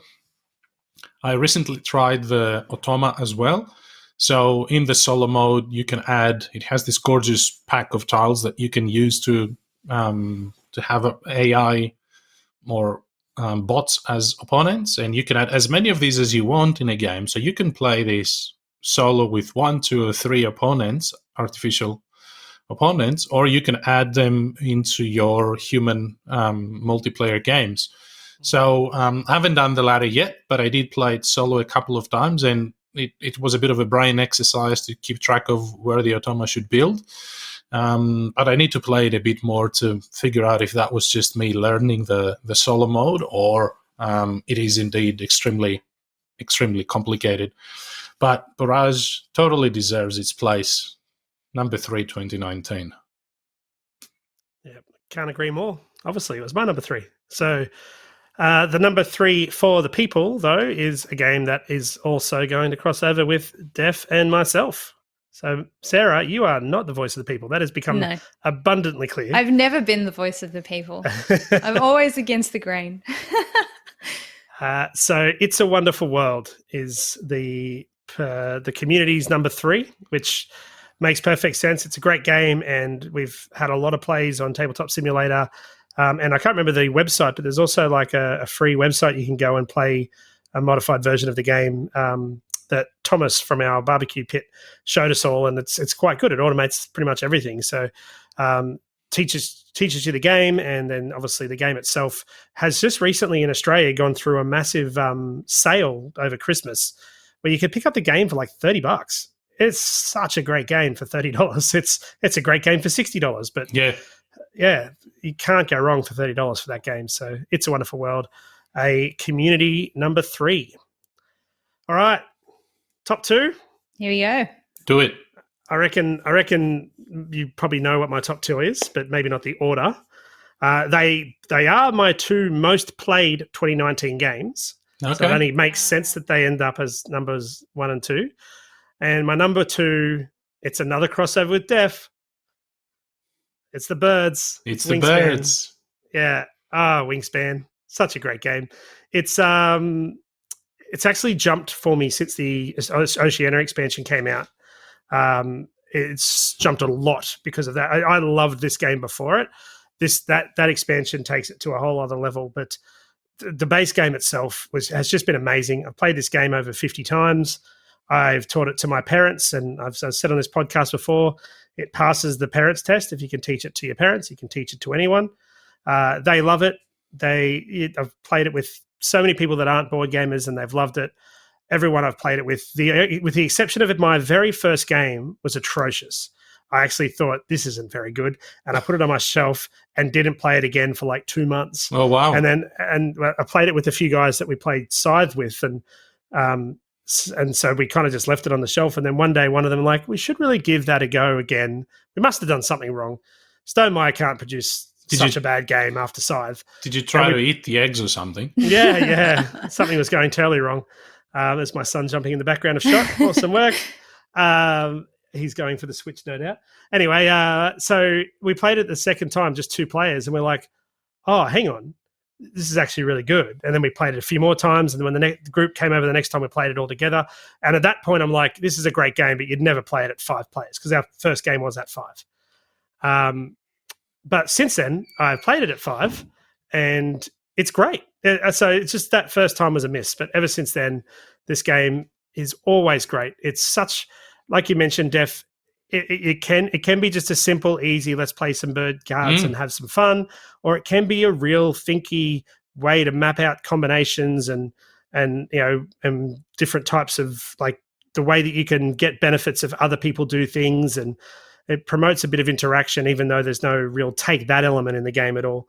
I recently tried the Automa as well. So in the solo mode, you can add, it has this gorgeous pack of tiles that you can use to have a AI or bots as opponents, and you can add as many of these as you want in a game. So you can play this solo with 1, 2, or 3 opponents, artificial opponents, or you can add them into your human multiplayer games. So I haven't done the latter yet, but I did play it solo a couple of times, and it was a bit of a brain exercise to keep track of where the Automa should build. But I need to play it a bit more to figure out if that was just me learning the solo mode, or it is indeed extremely, extremely complicated. But Barrage totally deserves its place. Number 3, 2019. Yeah, can't agree more. Obviously, it was my number 3. So the number 3 for the people, though, is a game that is also going to cross over with Def and myself. So, Sarah, you are not the voice of the people. That has become abundantly clear. I've never been the voice of the people. I'm always against the grain. So, It's a Wonderful World is the community's number 3, which makes perfect sense. It's a great game, and we've had a lot of plays on Tabletop Simulator. And I can't remember the website, but there's also like a free website you can go and play a modified version of the game that Thomas from our barbecue pit showed us all, and it's quite good. It automates pretty much everything. So teaches you the game, and then obviously the game itself has just recently in Australia gone through a massive sale over Christmas where you could pick up the game for like $30. It's such a great game for $30. It's a great game for $60, but yeah, you can't go wrong for $30 for that game. So It's a Wonderful World, a community number 3. All right, top 2. Here we go. Do it. I reckon you probably know what my top 2 is, but maybe not the order. They are my 2 most played 2019 games. Okay. So it only makes sense that they end up as numbers 1 and 2. And my number 2, it's another crossover with Def. It's the Birds. It's the Birds. Yeah. Wingspan. Such a great game. It's actually jumped for me since the Oceania expansion came out. It's jumped a lot because of that. I loved this game before it. That expansion takes it to a whole other level. But the base game itself has just been amazing. I've played this game over 50 times. I've taught it to my parents, and I've said on this podcast before, it passes the parents test. If you can teach it to your parents, you can teach it to anyone. They love it. I've played it with so many people that aren't board gamers, and they've loved it. Everyone I've played it with the exception of it, my very first game was atrocious. I actually thought this isn't very good, and I put it on my shelf and didn't play it again for like 2 months. Oh wow! And I played it with a few guys that we played Scythe with, and so we kind of just left it on the shelf. And then one day, one of them like, we should really give that a go again. We must have done something wrong. Stonemaier can't produce such a bad game after Scythe. Did you try to eat the eggs or something? Yeah. Something was going terribly wrong. There's my son jumping in the background of shot. Awesome work. He's going for the Switch, no doubt. Anyway, so we played it the second time, just 2 players, and we're like, oh, hang on. This is actually really good. And then we played it a few more times, and then when the group came over the next time, we played it all together. And at that point, I'm like, this is a great game, but you'd never play it at 5 players because our first game was at 5. But since then, I've played it at 5, and it's great. So it's just that first time was a miss. But ever since then, this game is always great. It's such, like you mentioned, Def, it can be just a simple, easy, let's play some bird cards and have some fun, or it can be a real thinky way to map out combinations and different types of, like, the way that you can get benefits of other people do things, and it promotes a bit of interaction, even though there's no real take that element in the game at all.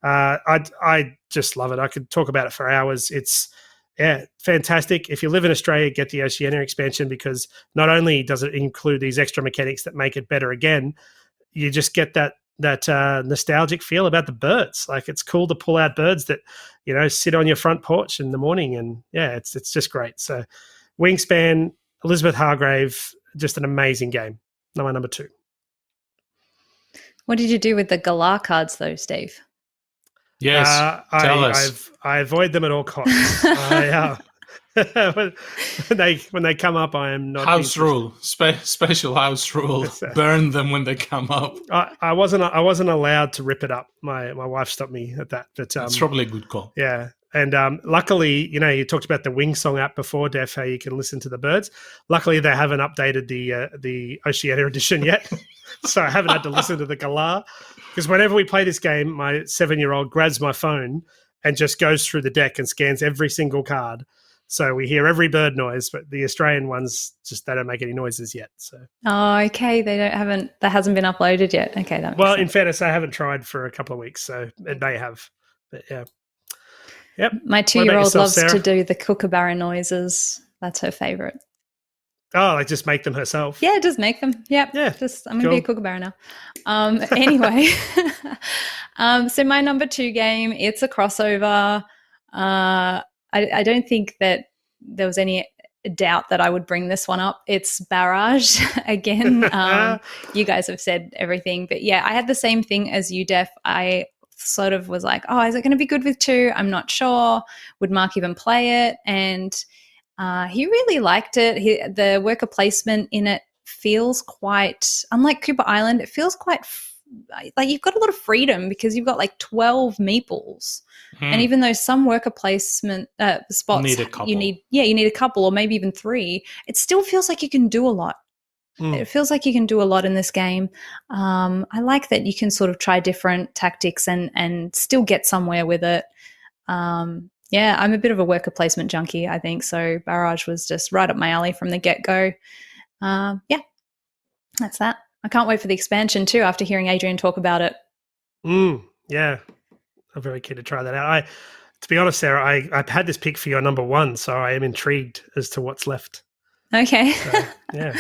I just love it. I could talk about it for hours. It's Yeah, fantastic. If you live in Australia, get the Oceania expansion, because not only does it include these extra mechanics that make it better again, you just get that nostalgic feel about the birds. Like, it's cool to pull out birds that, sit on your front porch in the morning, and yeah, it's just great. So Wingspan, Elizabeth Hargrave, just an amazing game. My number 2. What did you do with the Galar cards though, Steve? Yes, tell us. I avoid them at all costs. When they come up, I am not house rule, special house rule. Burn them when they come up. I wasn't allowed to rip it up. My wife stopped me at that. But that's probably a good call. Yeah, and luckily, you talked about the Wing Song app before, Def, how you can listen to the birds. Luckily, they haven't updated the Oceania edition yet, so I haven't had to listen to the Galar. Because whenever we play this game, my 7-year-old grabs my phone and just goes through the deck and scans every single card. So we hear every bird noise, but the Australian ones they don't make any noises yet. So okay, that hasn't been uploaded yet. Okay, that makes sense. In fairness, I haven't tried for a couple of weeks, so it may have. But yeah, yep. My 2-year-old loves to do the kookaburra noises. That's her favorite. Oh, like just make them herself? Yeah, just make them. Yep. Yeah. I'm going to be a kookaburra now. Anyway, so my number 2 game, it's a crossover. I don't think that there was any doubt that I would bring this one up. It's Barrage again. You guys have said everything, but yeah, I had the same thing as you, Def. I sort of was like, is it going to be good with 2? I'm not sure. Would Mark even play it? And he really liked it. The worker placement in it feels quite, unlike Cooper Island, it feels quite like you've got a lot of freedom because you've got like 12 meeples. And even though some worker placement spots you need a couple or maybe even 3, it still feels like you can do a lot. It feels like you can do a lot in this game. I like that you can sort of try different tactics and still get somewhere with it. Yeah, I'm a bit of a worker placement junkie, I think. So Barrage was just right up my alley from the get-go. Yeah, that's that. I can't wait for the expansion too after hearing Adrian talk about it. Yeah, I'm very keen to try that out. To be honest, Sarah, I had this pick for your number 1, so I am intrigued as to what's left. Okay. So, yeah.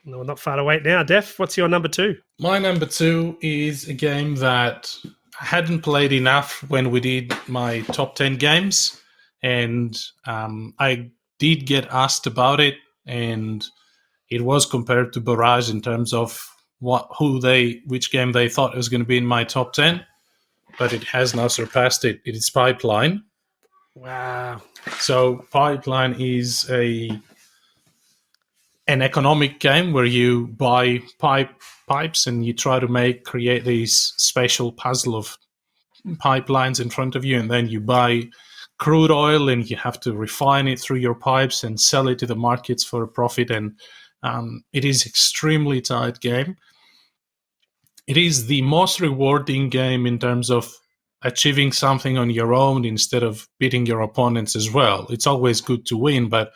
No, not far to wait now. Def, what's your number 2? My number 2 is a game that I hadn't played enough when we did my top 10 games, and I did get asked about it, and it was compared to Barrage in terms of which game they thought was going to be in my top 10, but it has now surpassed it. It is Pipeline. Wow. So Pipeline is an economic game where you buy pipes and you try to create these special puzzle of pipelines in front of you, and then you buy crude oil and you have to refine it through your pipes and sell it to the markets for a profit. And it is extremely tight game. It is the most rewarding game in terms of achieving something on your own instead of beating your opponents as well. It's always good to win, but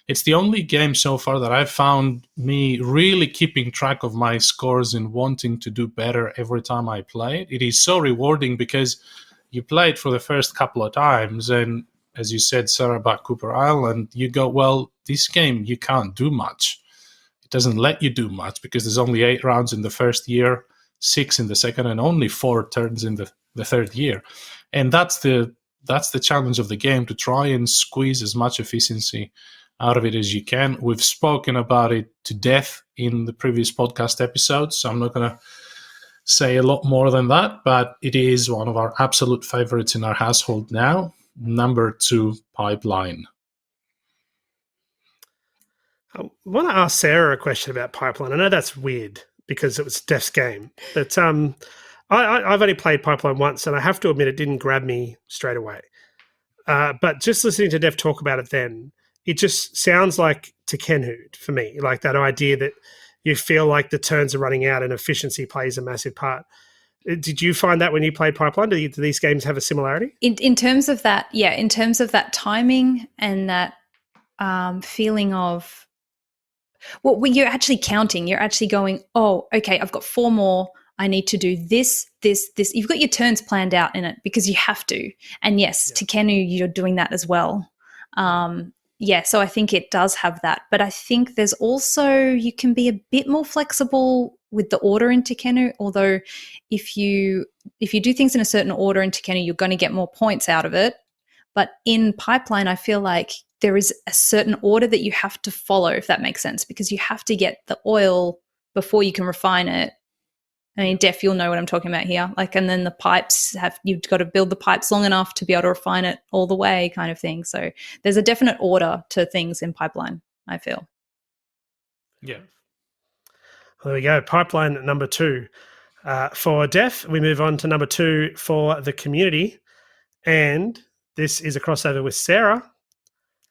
it's the only game so far that I've found me really keeping track of my scores and wanting to do better every time I play it. It is so rewarding because you play it for the first couple of times, and as you said, Sarah, about Cooper Island, you go, well, this game, you can't do much. It doesn't let you do much because there's only 8 rounds in the first year, 6 in the second, and only 4 turns in the third year. And that's the challenge of the game, to try and squeeze as much efficiency out of it as you can. We've spoken about it to death in the previous podcast episodes, so I'm not going to say a lot more than that, but it is one of our absolute favorites in our household now. Number 2, Pipeline. I want to ask Sarah a question about Pipeline. I know that's weird because it was Def's game, but I've only played Pipeline once, and I have to admit it didn't grab me straight away. But just listening to Def talk about it then, it just sounds like Tekenhu for me, like that idea that you feel like the turns are running out and efficiency plays a massive part. Did you find that when you played Pipeline? Do these games have a similarity? In terms of that, yeah, in terms of that timing and that feeling of, well, when you're actually counting, you're actually going, oh, okay, I've got 4 more. I need to do this. You've got your turns planned out in it because you have to. And yes, Tekenhu, you're doing that as well. Yeah, so I think it does have that. But I think there's also, you can be a bit more flexible with the order in Tekenu, although if you do things in a certain order in Tekenu, you're going to get more points out of it. But in Pipeline, I feel like there is a certain order that you have to follow, if that makes sense, because you have to get the oil before you can refine it. I mean, Def, you'll know what I'm talking about here. Like, and then the pipes you've got to build the pipes long enough to be able to refine it all the way, kind of thing. So there's a definite order to things in Pipeline, I feel. Yeah. Well, there we go. Pipeline number 2. For Def, we move on to number 2 for the community. And this is a crossover with Sarah.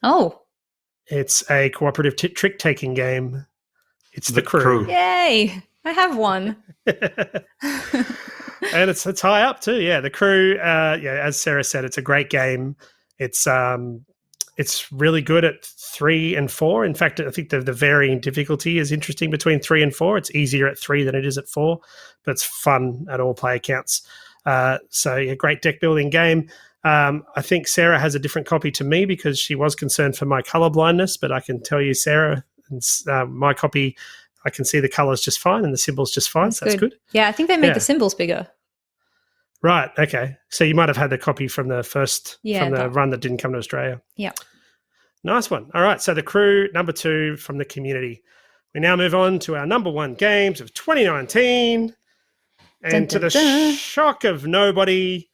Oh. It's a cooperative trick-taking game. It's The Crew. Yay! I have one. And it's high up too. Yeah, The Crew. As Sarah said, it's a great game. It's really good at 3 and 4. In fact, I think the varying difficulty is interesting between 3 and 4. It's easier at 3 than it is at 4, but it's fun at all player counts. Great deck building game. I think Sarah has a different copy to me because she was concerned for my color blindness, but I can tell you, Sarah, my copy, I can see the colors just fine and the symbols just fine. That's good. Yeah, I think they make the symbols bigger. Right. Okay. So you might have had the copy from the first run that didn't come to Australia. Yeah. Nice one. All right. So The Crew, number 2 from the community. We now move on to our number 1 games of 2019. And to the shock of nobody,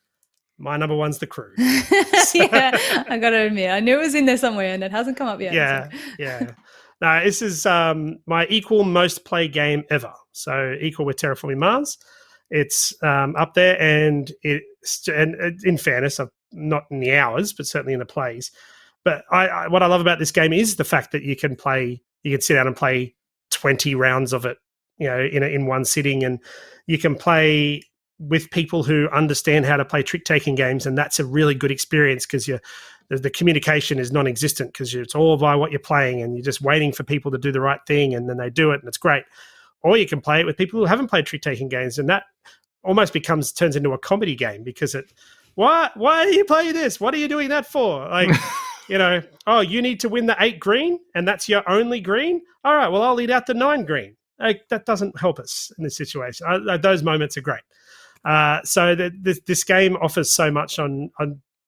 my number 1's The Crew. Yeah, I got to admit, I knew it was in there somewhere and it hasn't come up yet. Yeah. No, this is my equal most played game ever. So equal with Terraforming Mars. It's up there, and in fairness, not in the hours, but certainly in the plays. But what I love about this game is the fact that you can sit down and play 20 rounds of it, in one sitting, and you can play with people who understand how to play trick-taking games, and that's a really good experience because the communication is non-existent because it's all by what you're playing, and you're just waiting for people to do the right thing, and then they do it, and it's great. Or you can play it with people who haven't played trick-taking games, and that almost turns into a comedy game because why are you playing this? What are you doing that for? Like, you need to win the 8 green, and that's your only green? All right, well, I'll lead out the 9 green. Like, that doesn't help us in this situation. Those moments are great. So this game offers so much on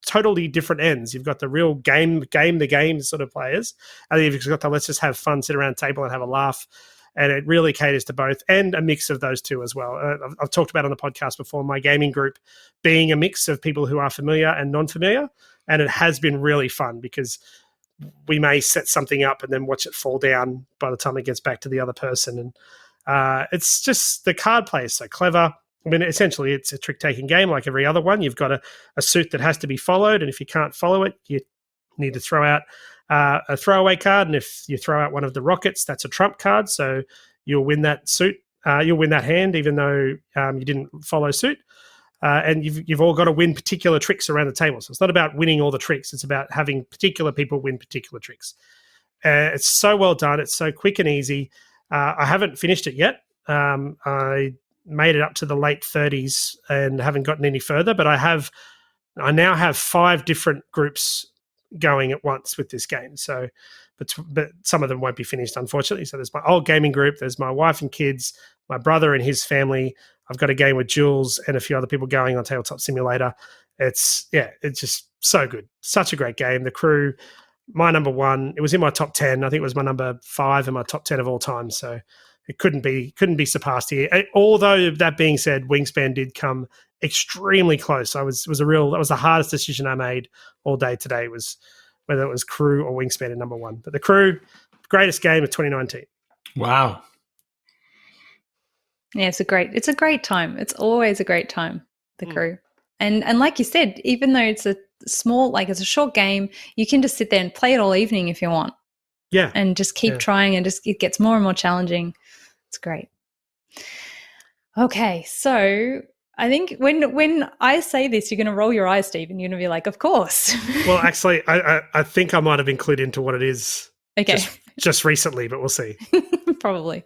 totally different ends. You've got the real game the game sort of players, and then you've got the let's just have fun, sit around a table and have a laugh. And it really caters to both, and a mix of those two as well. I've talked about on the podcast before, my gaming group being a mix of people who are familiar and non-familiar, and it has been really fun because we may set something up and then watch it fall down by the time it gets back to the other person. And it's just, the card play is so clever. I mean, essentially, it's a trick-taking game like every other one. You've got a suit that has to be followed, and if you can't follow it, you need to throw out a throwaway card, and if you throw out one of the rockets, that's a trump card, so you'll win that suit. You'll win that hand, even though you didn't follow suit. And you've all got to win particular tricks around the table. So it's not about winning all the tricks; it's about having particular people win particular tricks. It's so well done. It's so quick and easy. I haven't finished it yet. I made it up to the late 30s and haven't gotten any further, but I now have 5 different groups going at once with this game. So, but some of them won't be finished, unfortunately. So there's my old gaming group, there's my wife and kids, my brother and his family. I've got a game with Jules and a few other people going on Tabletop Simulator. It's just so good. Such a great game. The Crew, my number 1. It was in my top 10. I think it was my number 5 in my top 10 of all time. So it couldn't be surpassed here. Although that being said, Wingspan did come extremely close. That was the hardest decision I made all day today, was whether it was Crew or Wingspan in number 1. But The Crew, greatest game of 2019. Wow. Yeah, it's a great time. It's always a great time, The Crew. And like you said, even though it's a it's a short game, you can just sit there and play it all evening if you want. Yeah. And just keep trying, and it gets more and more challenging. It's great. Okay, so I think when I say this, you're going to roll your eyes, Steve, and you're going to be like, of course. Well, actually, I think I might have been clued into what it is just recently, but we'll see. Probably.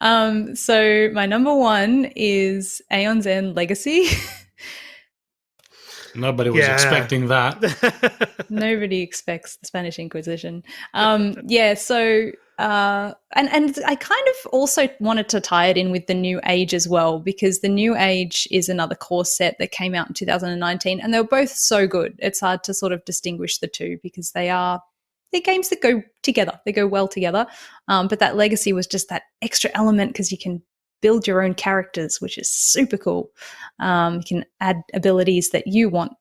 So my number 1 is Aeons and Legacy. Nobody was expecting that. Nobody expects the Spanish Inquisition. So and I kind of also wanted to tie it in with the New Age as well, because the New Age is another core set that came out in 2019, and they were both so good. It's hard to sort of distinguish the two because they're games that go together. They go well together. But that Legacy was just that extra element because you can build your own characters, which is super cool. You can add abilities that you want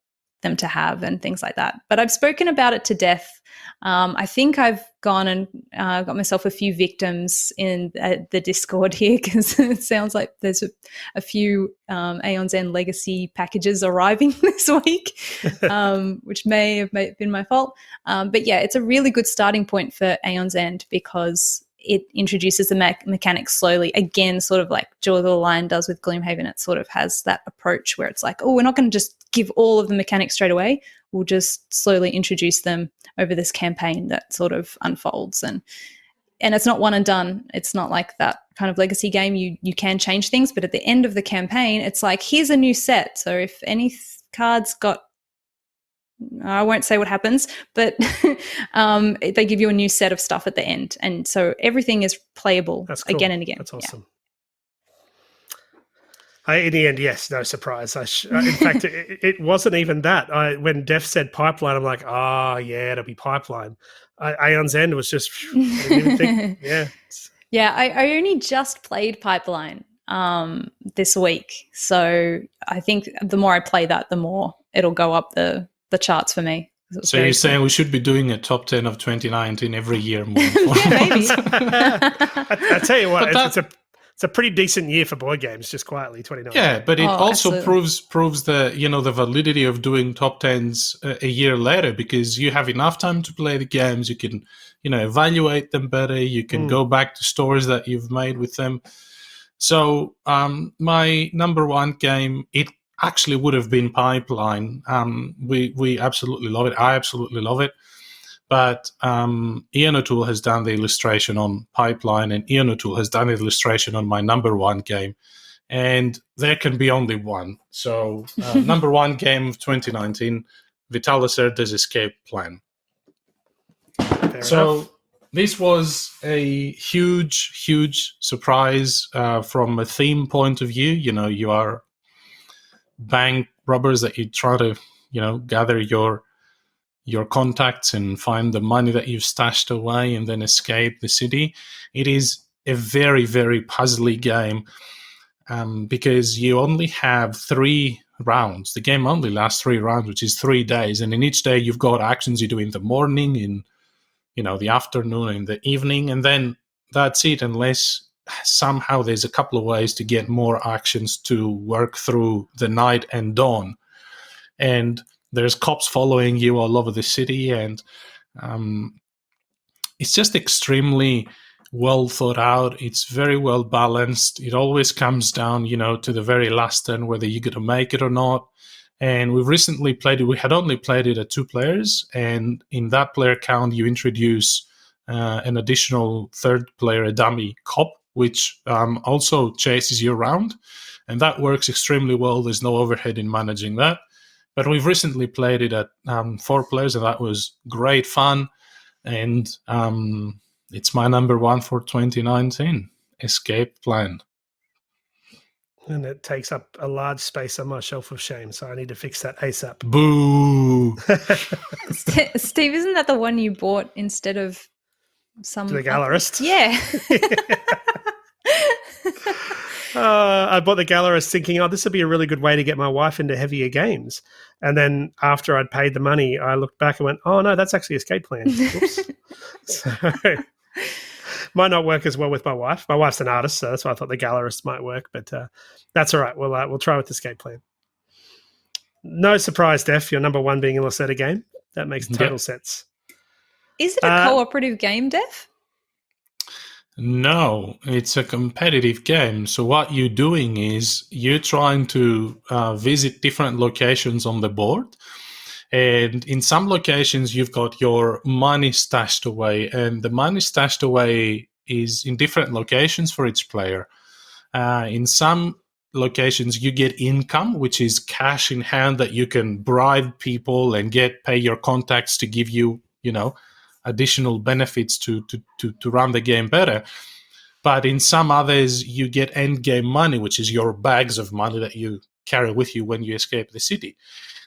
them to have and things like that. But I've spoken about it to death. I think I've gone and got myself a few victims in the Discord here, because it sounds like there's a few Aeons and Legacy packages arriving this week, which may have been my fault. But yeah, it's a really good starting point for Aeons End because it introduces the mechanics slowly. Again, sort of like Jewel of the Lion does with Gloomhaven. It sort of has that approach where it's like, oh, we're not going to just give all of the mechanics straight away. We'll just slowly introduce them over this campaign that sort of unfolds. And it's not one and done. It's not like that kind of Legacy game. You can change things, but at the end of the campaign, it's like, here's a new set. So if any cards got, I won't say what happens, but they give you a new set of stuff at the end. And so everything is playable again and again. That's awesome. In the end, yes, no surprise. In fact, it wasn't even that. When Def said pipeline, I'm like, oh, yeah, it'll be pipeline. Aeon's End was just, I didn't even think, yeah. Yeah, I only just played Pipeline this week. So I think the more I play that, the more it'll go up the charts for me. So you're saying we should be doing a top 10 of 2019 every year more? Yeah, maybe. I tell you what, it's a pretty decent year for board games, just quietly, 2019. Yeah, but it also proves the the validity of doing top 10s a year later, because you have enough time to play the games. You can evaluate them better. You can go back to stores that you've made with them. So my number one game, it actually would have been Pipeline. We absolutely love it. I absolutely love it. But Ian O'Toole has done the illustration on Pipeline, and Ian O'Toole has done the illustration on my number one game. And there can be only one. So number one game of 2019, Vitalis Erda's Escape Plan. Fair enough. This was a huge, huge surprise from a theme point of view. You are bank robbers that you try to, gather your contacts and find the money that you've stashed away and then escape the city. It is a very, very puzzly game because you only have 3 rounds. The game only lasts 3 rounds, which is 3 days. And in each day, you've got actions you do in the morning, in the afternoon, in the evening, and then that's it, unless somehow there's a couple of ways to get more actions to work through the night and dawn. And there's cops following you all over the city, and it's just extremely well thought out. It's very well balanced. It always comes down, to the very last turn, whether you're going to make it or not. And we've recently played it. We had only played it at 2 players, and in that player count, you introduce an additional third player, a dummy cop, which also chases you around, and that works extremely well. There's no overhead in managing that. But we've recently played it at 4 players, and that was great fun. And it's my number one for 2019, Escape Plan. And it takes up a large space on my shelf of shame, so I need to fix that ASAP. Boo! Steve, isn't that the one you bought instead of some... The Gallerist? Yeah. I bought the Gallerist thinking, this would be a really good way to get my wife into heavier games. And then after I'd paid the money, I looked back and went, oh, no, that's actually Escape Plan. Oops. So might not work as well with my wife. My wife's an artist, so that's why I thought the Gallerist might work. But that's all right. We'll try with Escape Plan. No surprise, Def, your number one being a Lucetta game. That makes total sense. Is it a cooperative game, Def? No, it's a competitive game. So what you're doing is you're trying to visit different locations on the board. And in some locations, you've got your money stashed away. And the money stashed away is in different locations for each player. In some locations, you get income, which is cash in hand that you can bribe people and pay your contacts to give you, additional benefits to run the game better. But in some others, you get end game money, which is your bags of money that you carry with you when you escape the city.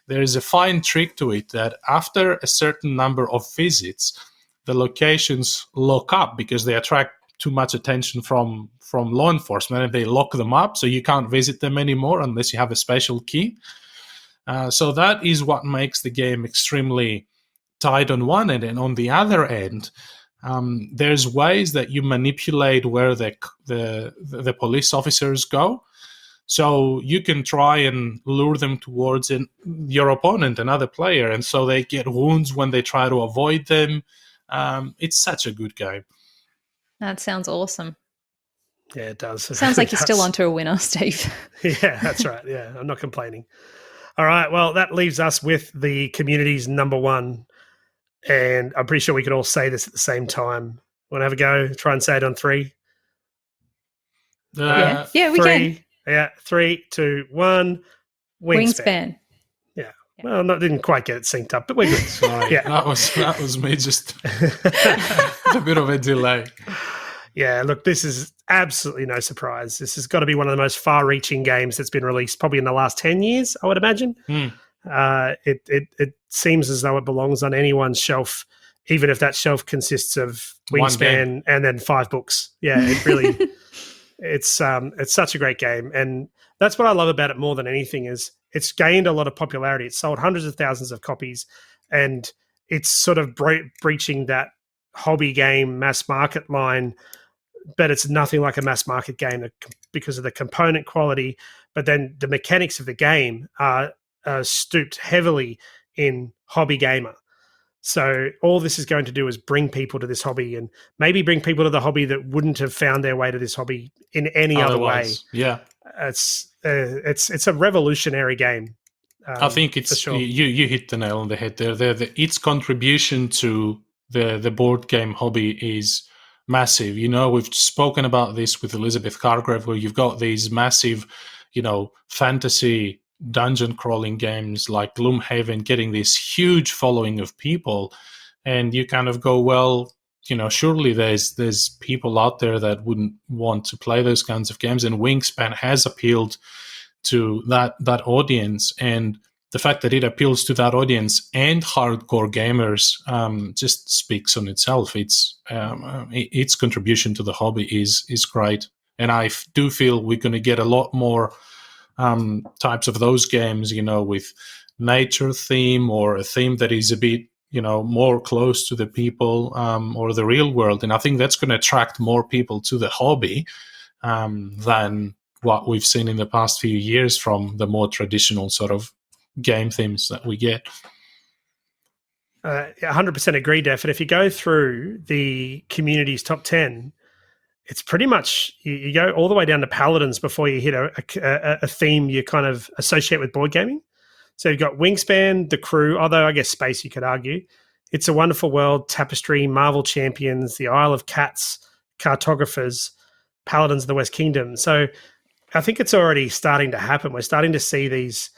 There is a fine trick to it that after a certain number of visits, the locations lock up because they attract too much attention from law enforcement, and they lock them up, so you can't visit them anymore unless you have a special key. So that is what makes the game extremely tight on one end, and on the other end, there's ways that you manipulate where the police officers go. So you can try and lure them towards your opponent, another player, and so they get wounds when they try to avoid them. It's such a good game. That sounds awesome. Yeah, it does. Sounds like you're still onto a winner, Steve. Yeah, that's right. Yeah, I'm not complaining. All right, well, that leaves us with the community's number one. And I'm pretty sure we could all say this at the same time. Want to have a go? Try and say it on three. Yeah, we can. Yeah, 3, 2, 1. Wingspan. Yeah. Well, didn't quite get it synced up, but we're good. Sorry. Yeah, that was me. Just a bit of a delay. Yeah, look, this is absolutely no surprise. This has got to be one of the most far-reaching games that's been released probably in the last 10 years, I would imagine. It seems as though it belongs on anyone's shelf, even if that shelf consists of Wingspan and then 5 books. Yeah, it really it's such a great game, and that's what I love about it more than anything is it's gained a lot of popularity. It's sold hundreds of thousands of copies, and it's sort of breaching that hobby game mass market line, but it's nothing like a mass market game because of the component quality. But then the mechanics of the game are stooped heavily in hobby gamer. So all this is going to do is bring people to this hobby, and maybe bring people to the hobby that wouldn't have found their way to this hobby in any other way. Yeah, it's a revolutionary game. I think it's sure. you hit the nail on the head there. Its contribution to the board game hobby is massive. We've spoken about this with Elizabeth Cargrave, where you've got these massive, fantasy dungeon crawling games like Gloomhaven getting this huge following of people, and you kind of go, well, surely there's people out there that wouldn't want to play those kinds of games, and Wingspan has appealed to that audience, and the fact that it appeals to that audience and hardcore gamers just speaks on itself. Its contribution to the hobby is great, and I do feel we're going to get a lot more types of those games, with nature theme or a theme that is a bit, more close to the people or the real world. And I think that's going to attract more people to the hobby than what we've seen in the past few years from the more traditional sort of game themes that we get. 100% agree, Def. And if you go through the community's top 10, it's pretty much you go all the way down to Paladins before you hit a theme you kind of associate with board gaming. So you've got Wingspan, The Crew, although I guess Space you could argue. It's a Wonderful World, Tapestry, Marvel Champions, The Isle of Cats, Cartographers, Paladins of the West Kingdom. So I think it's already starting to happen. We're starting to see these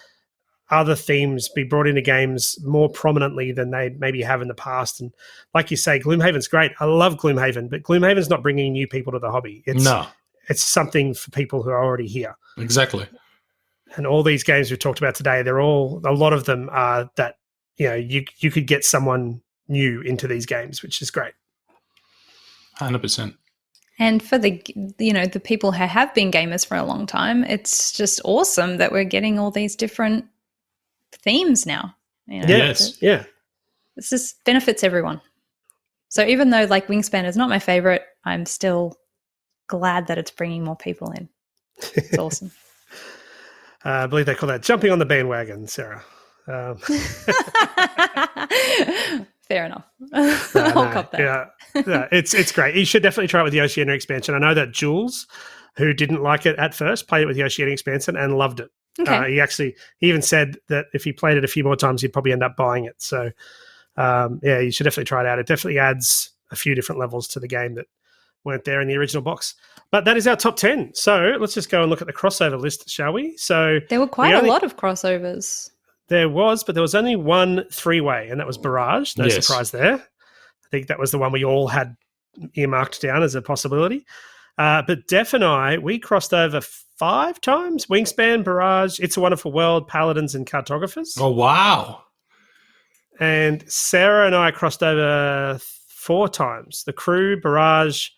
other themes be brought into games more prominently than they maybe have in the past. And like you say, Gloomhaven's great. I love Gloomhaven, but Gloomhaven's not bringing new people to the hobby. It's something for people who are already here. Exactly. And all these games we've talked about today, a lot of them are that, you could get someone new into these games, which is great. 100%. And for the people who have been gamers for a long time, it's just awesome that we're getting all these different themes now. Yes. Yeah. This just benefits everyone. So even though Wingspan is not my favorite, I'm still glad that it's bringing more people in. It's awesome. I believe they call that jumping on the bandwagon, Sarah. Fair enough. I'll cop that. Yeah, it's great. You should definitely try it with the Oceania expansion. I know that Jules, who didn't like it at first, played it with the Oceania expansion and loved it. Okay. He even said that if he played it a few more times, he'd probably end up buying it. So, you should definitely try it out. It definitely adds a few different levels to the game that weren't there in the original box. But that is our top 10. So let's just go and look at the crossover list, shall we? So there were quite a lot of crossovers. There was, but there was only one three-way, and that was Barrage. No surprise there. I think that was the one we all had earmarked down as a possibility. But Def and I, we crossed over 5 times. Wingspan, Barrage, It's a Wonderful World, Paladins, and Cartographers. Oh, wow. And Sarah and I crossed over 4 times. The Crew, Barrage,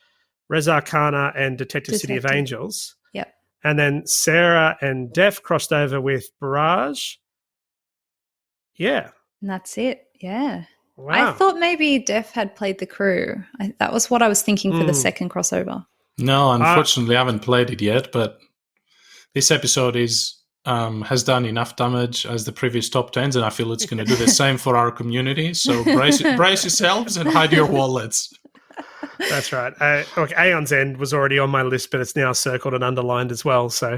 Res Arcana, and Detective City of Angels. Yep. And then Sarah and Def crossed over with Barrage. Yeah. And that's it. Yeah. Wow. I thought maybe Def had played The Crew. That was what I was thinking for the second crossover. No, unfortunately, I haven't played it yet, but this episode has done enough damage as the previous top 10s, and I feel it's going to do the same for our community. So brace yourselves and hide your wallets. That's right. Look, Aeon's End was already on my list, but it's now circled and underlined as well. So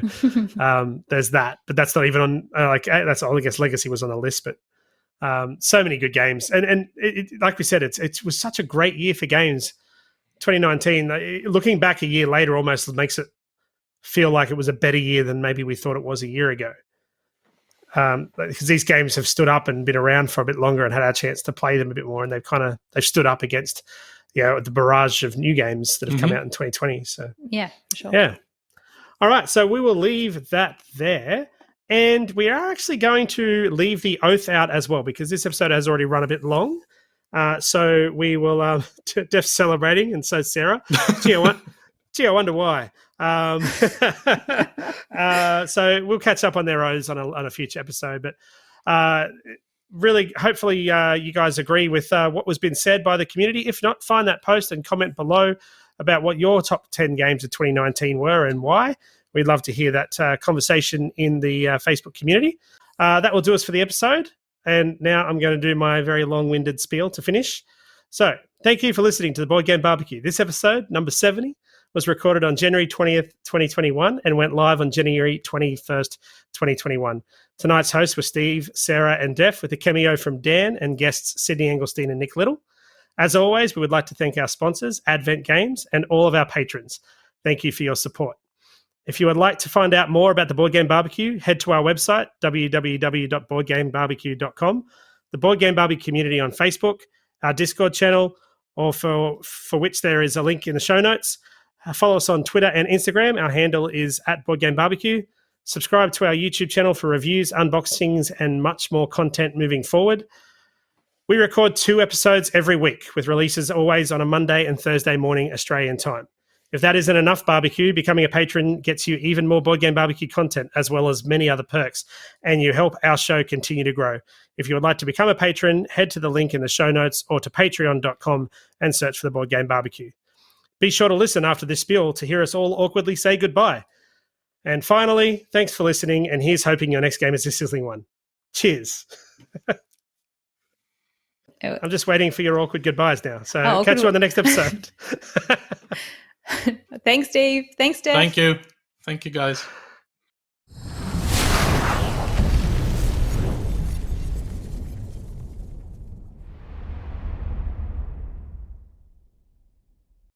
there's that. But that's not even on, that's all, I guess Legacy was on the list, but so many good games. And like we said, it was such a great year for games. 2019, looking back a year later almost makes it feel like it was a better year than maybe we thought it was a year ago. Because these games have stood up and been around for a bit longer and had our chance to play them a bit more, and they've stood up against the barrage of new games that have come out in 2020. So yeah, for sure. Yeah. All right, so we will leave that there, and we are actually going to leave the oath out as well because this episode has already run a bit long. So we will Def celebrating, and so Sarah. Gee, I wonder why. So we'll catch up on their oaths on a future episode. But really, hopefully, you guys agree with what was been said by the community. If not, find that post and comment below about what your top 10 games of 2019 were and why. We'd love to hear that conversation in the Facebook community. That will do us for the episode. And now I'm going to do my very long-winded spiel to finish. So thank you for listening to the Board Game Barbecue. This episode, number 70, was recorded on January 20th, 2021 and went live on January 21st, 2021. Tonight's hosts were Steve, Sarah, and Def with a cameo from Dan and guests Sydney Engelstein and Nick Little. As always, we would like to thank our sponsors, Advent Games, and all of our patrons. Thank you for your support. If you would like to find out more about the Board Game Barbecue, head to our website, www.boardgamebarbecue.com, the Board Game Barbecue community on Facebook, our Discord channel, or for which there is a link in the show notes. Follow us on Twitter and Instagram. Our handle is @BoardGameBarbecue. Subscribe to our YouTube channel for reviews, unboxings, and much more content moving forward. We record 2 episodes every week, with releases always on a Monday and Thursday morning Australian time. If that isn't enough barbecue, becoming a patron gets you even more Board Game Barbecue content, as well as many other perks, and you help our show continue to grow. If you would like to become a patron, head to the link in the show notes or to patreon.com and search for the Board Game Barbecue. Be sure to listen after this spiel to hear us all awkwardly say goodbye. And finally, thanks for listening, and here's hoping your next game is a sizzling one. Cheers. I'm just waiting for your awkward goodbyes now. So catch you on the next episode. Thanks, Dave. Thanks, Dave. Thank you. Thank you, guys.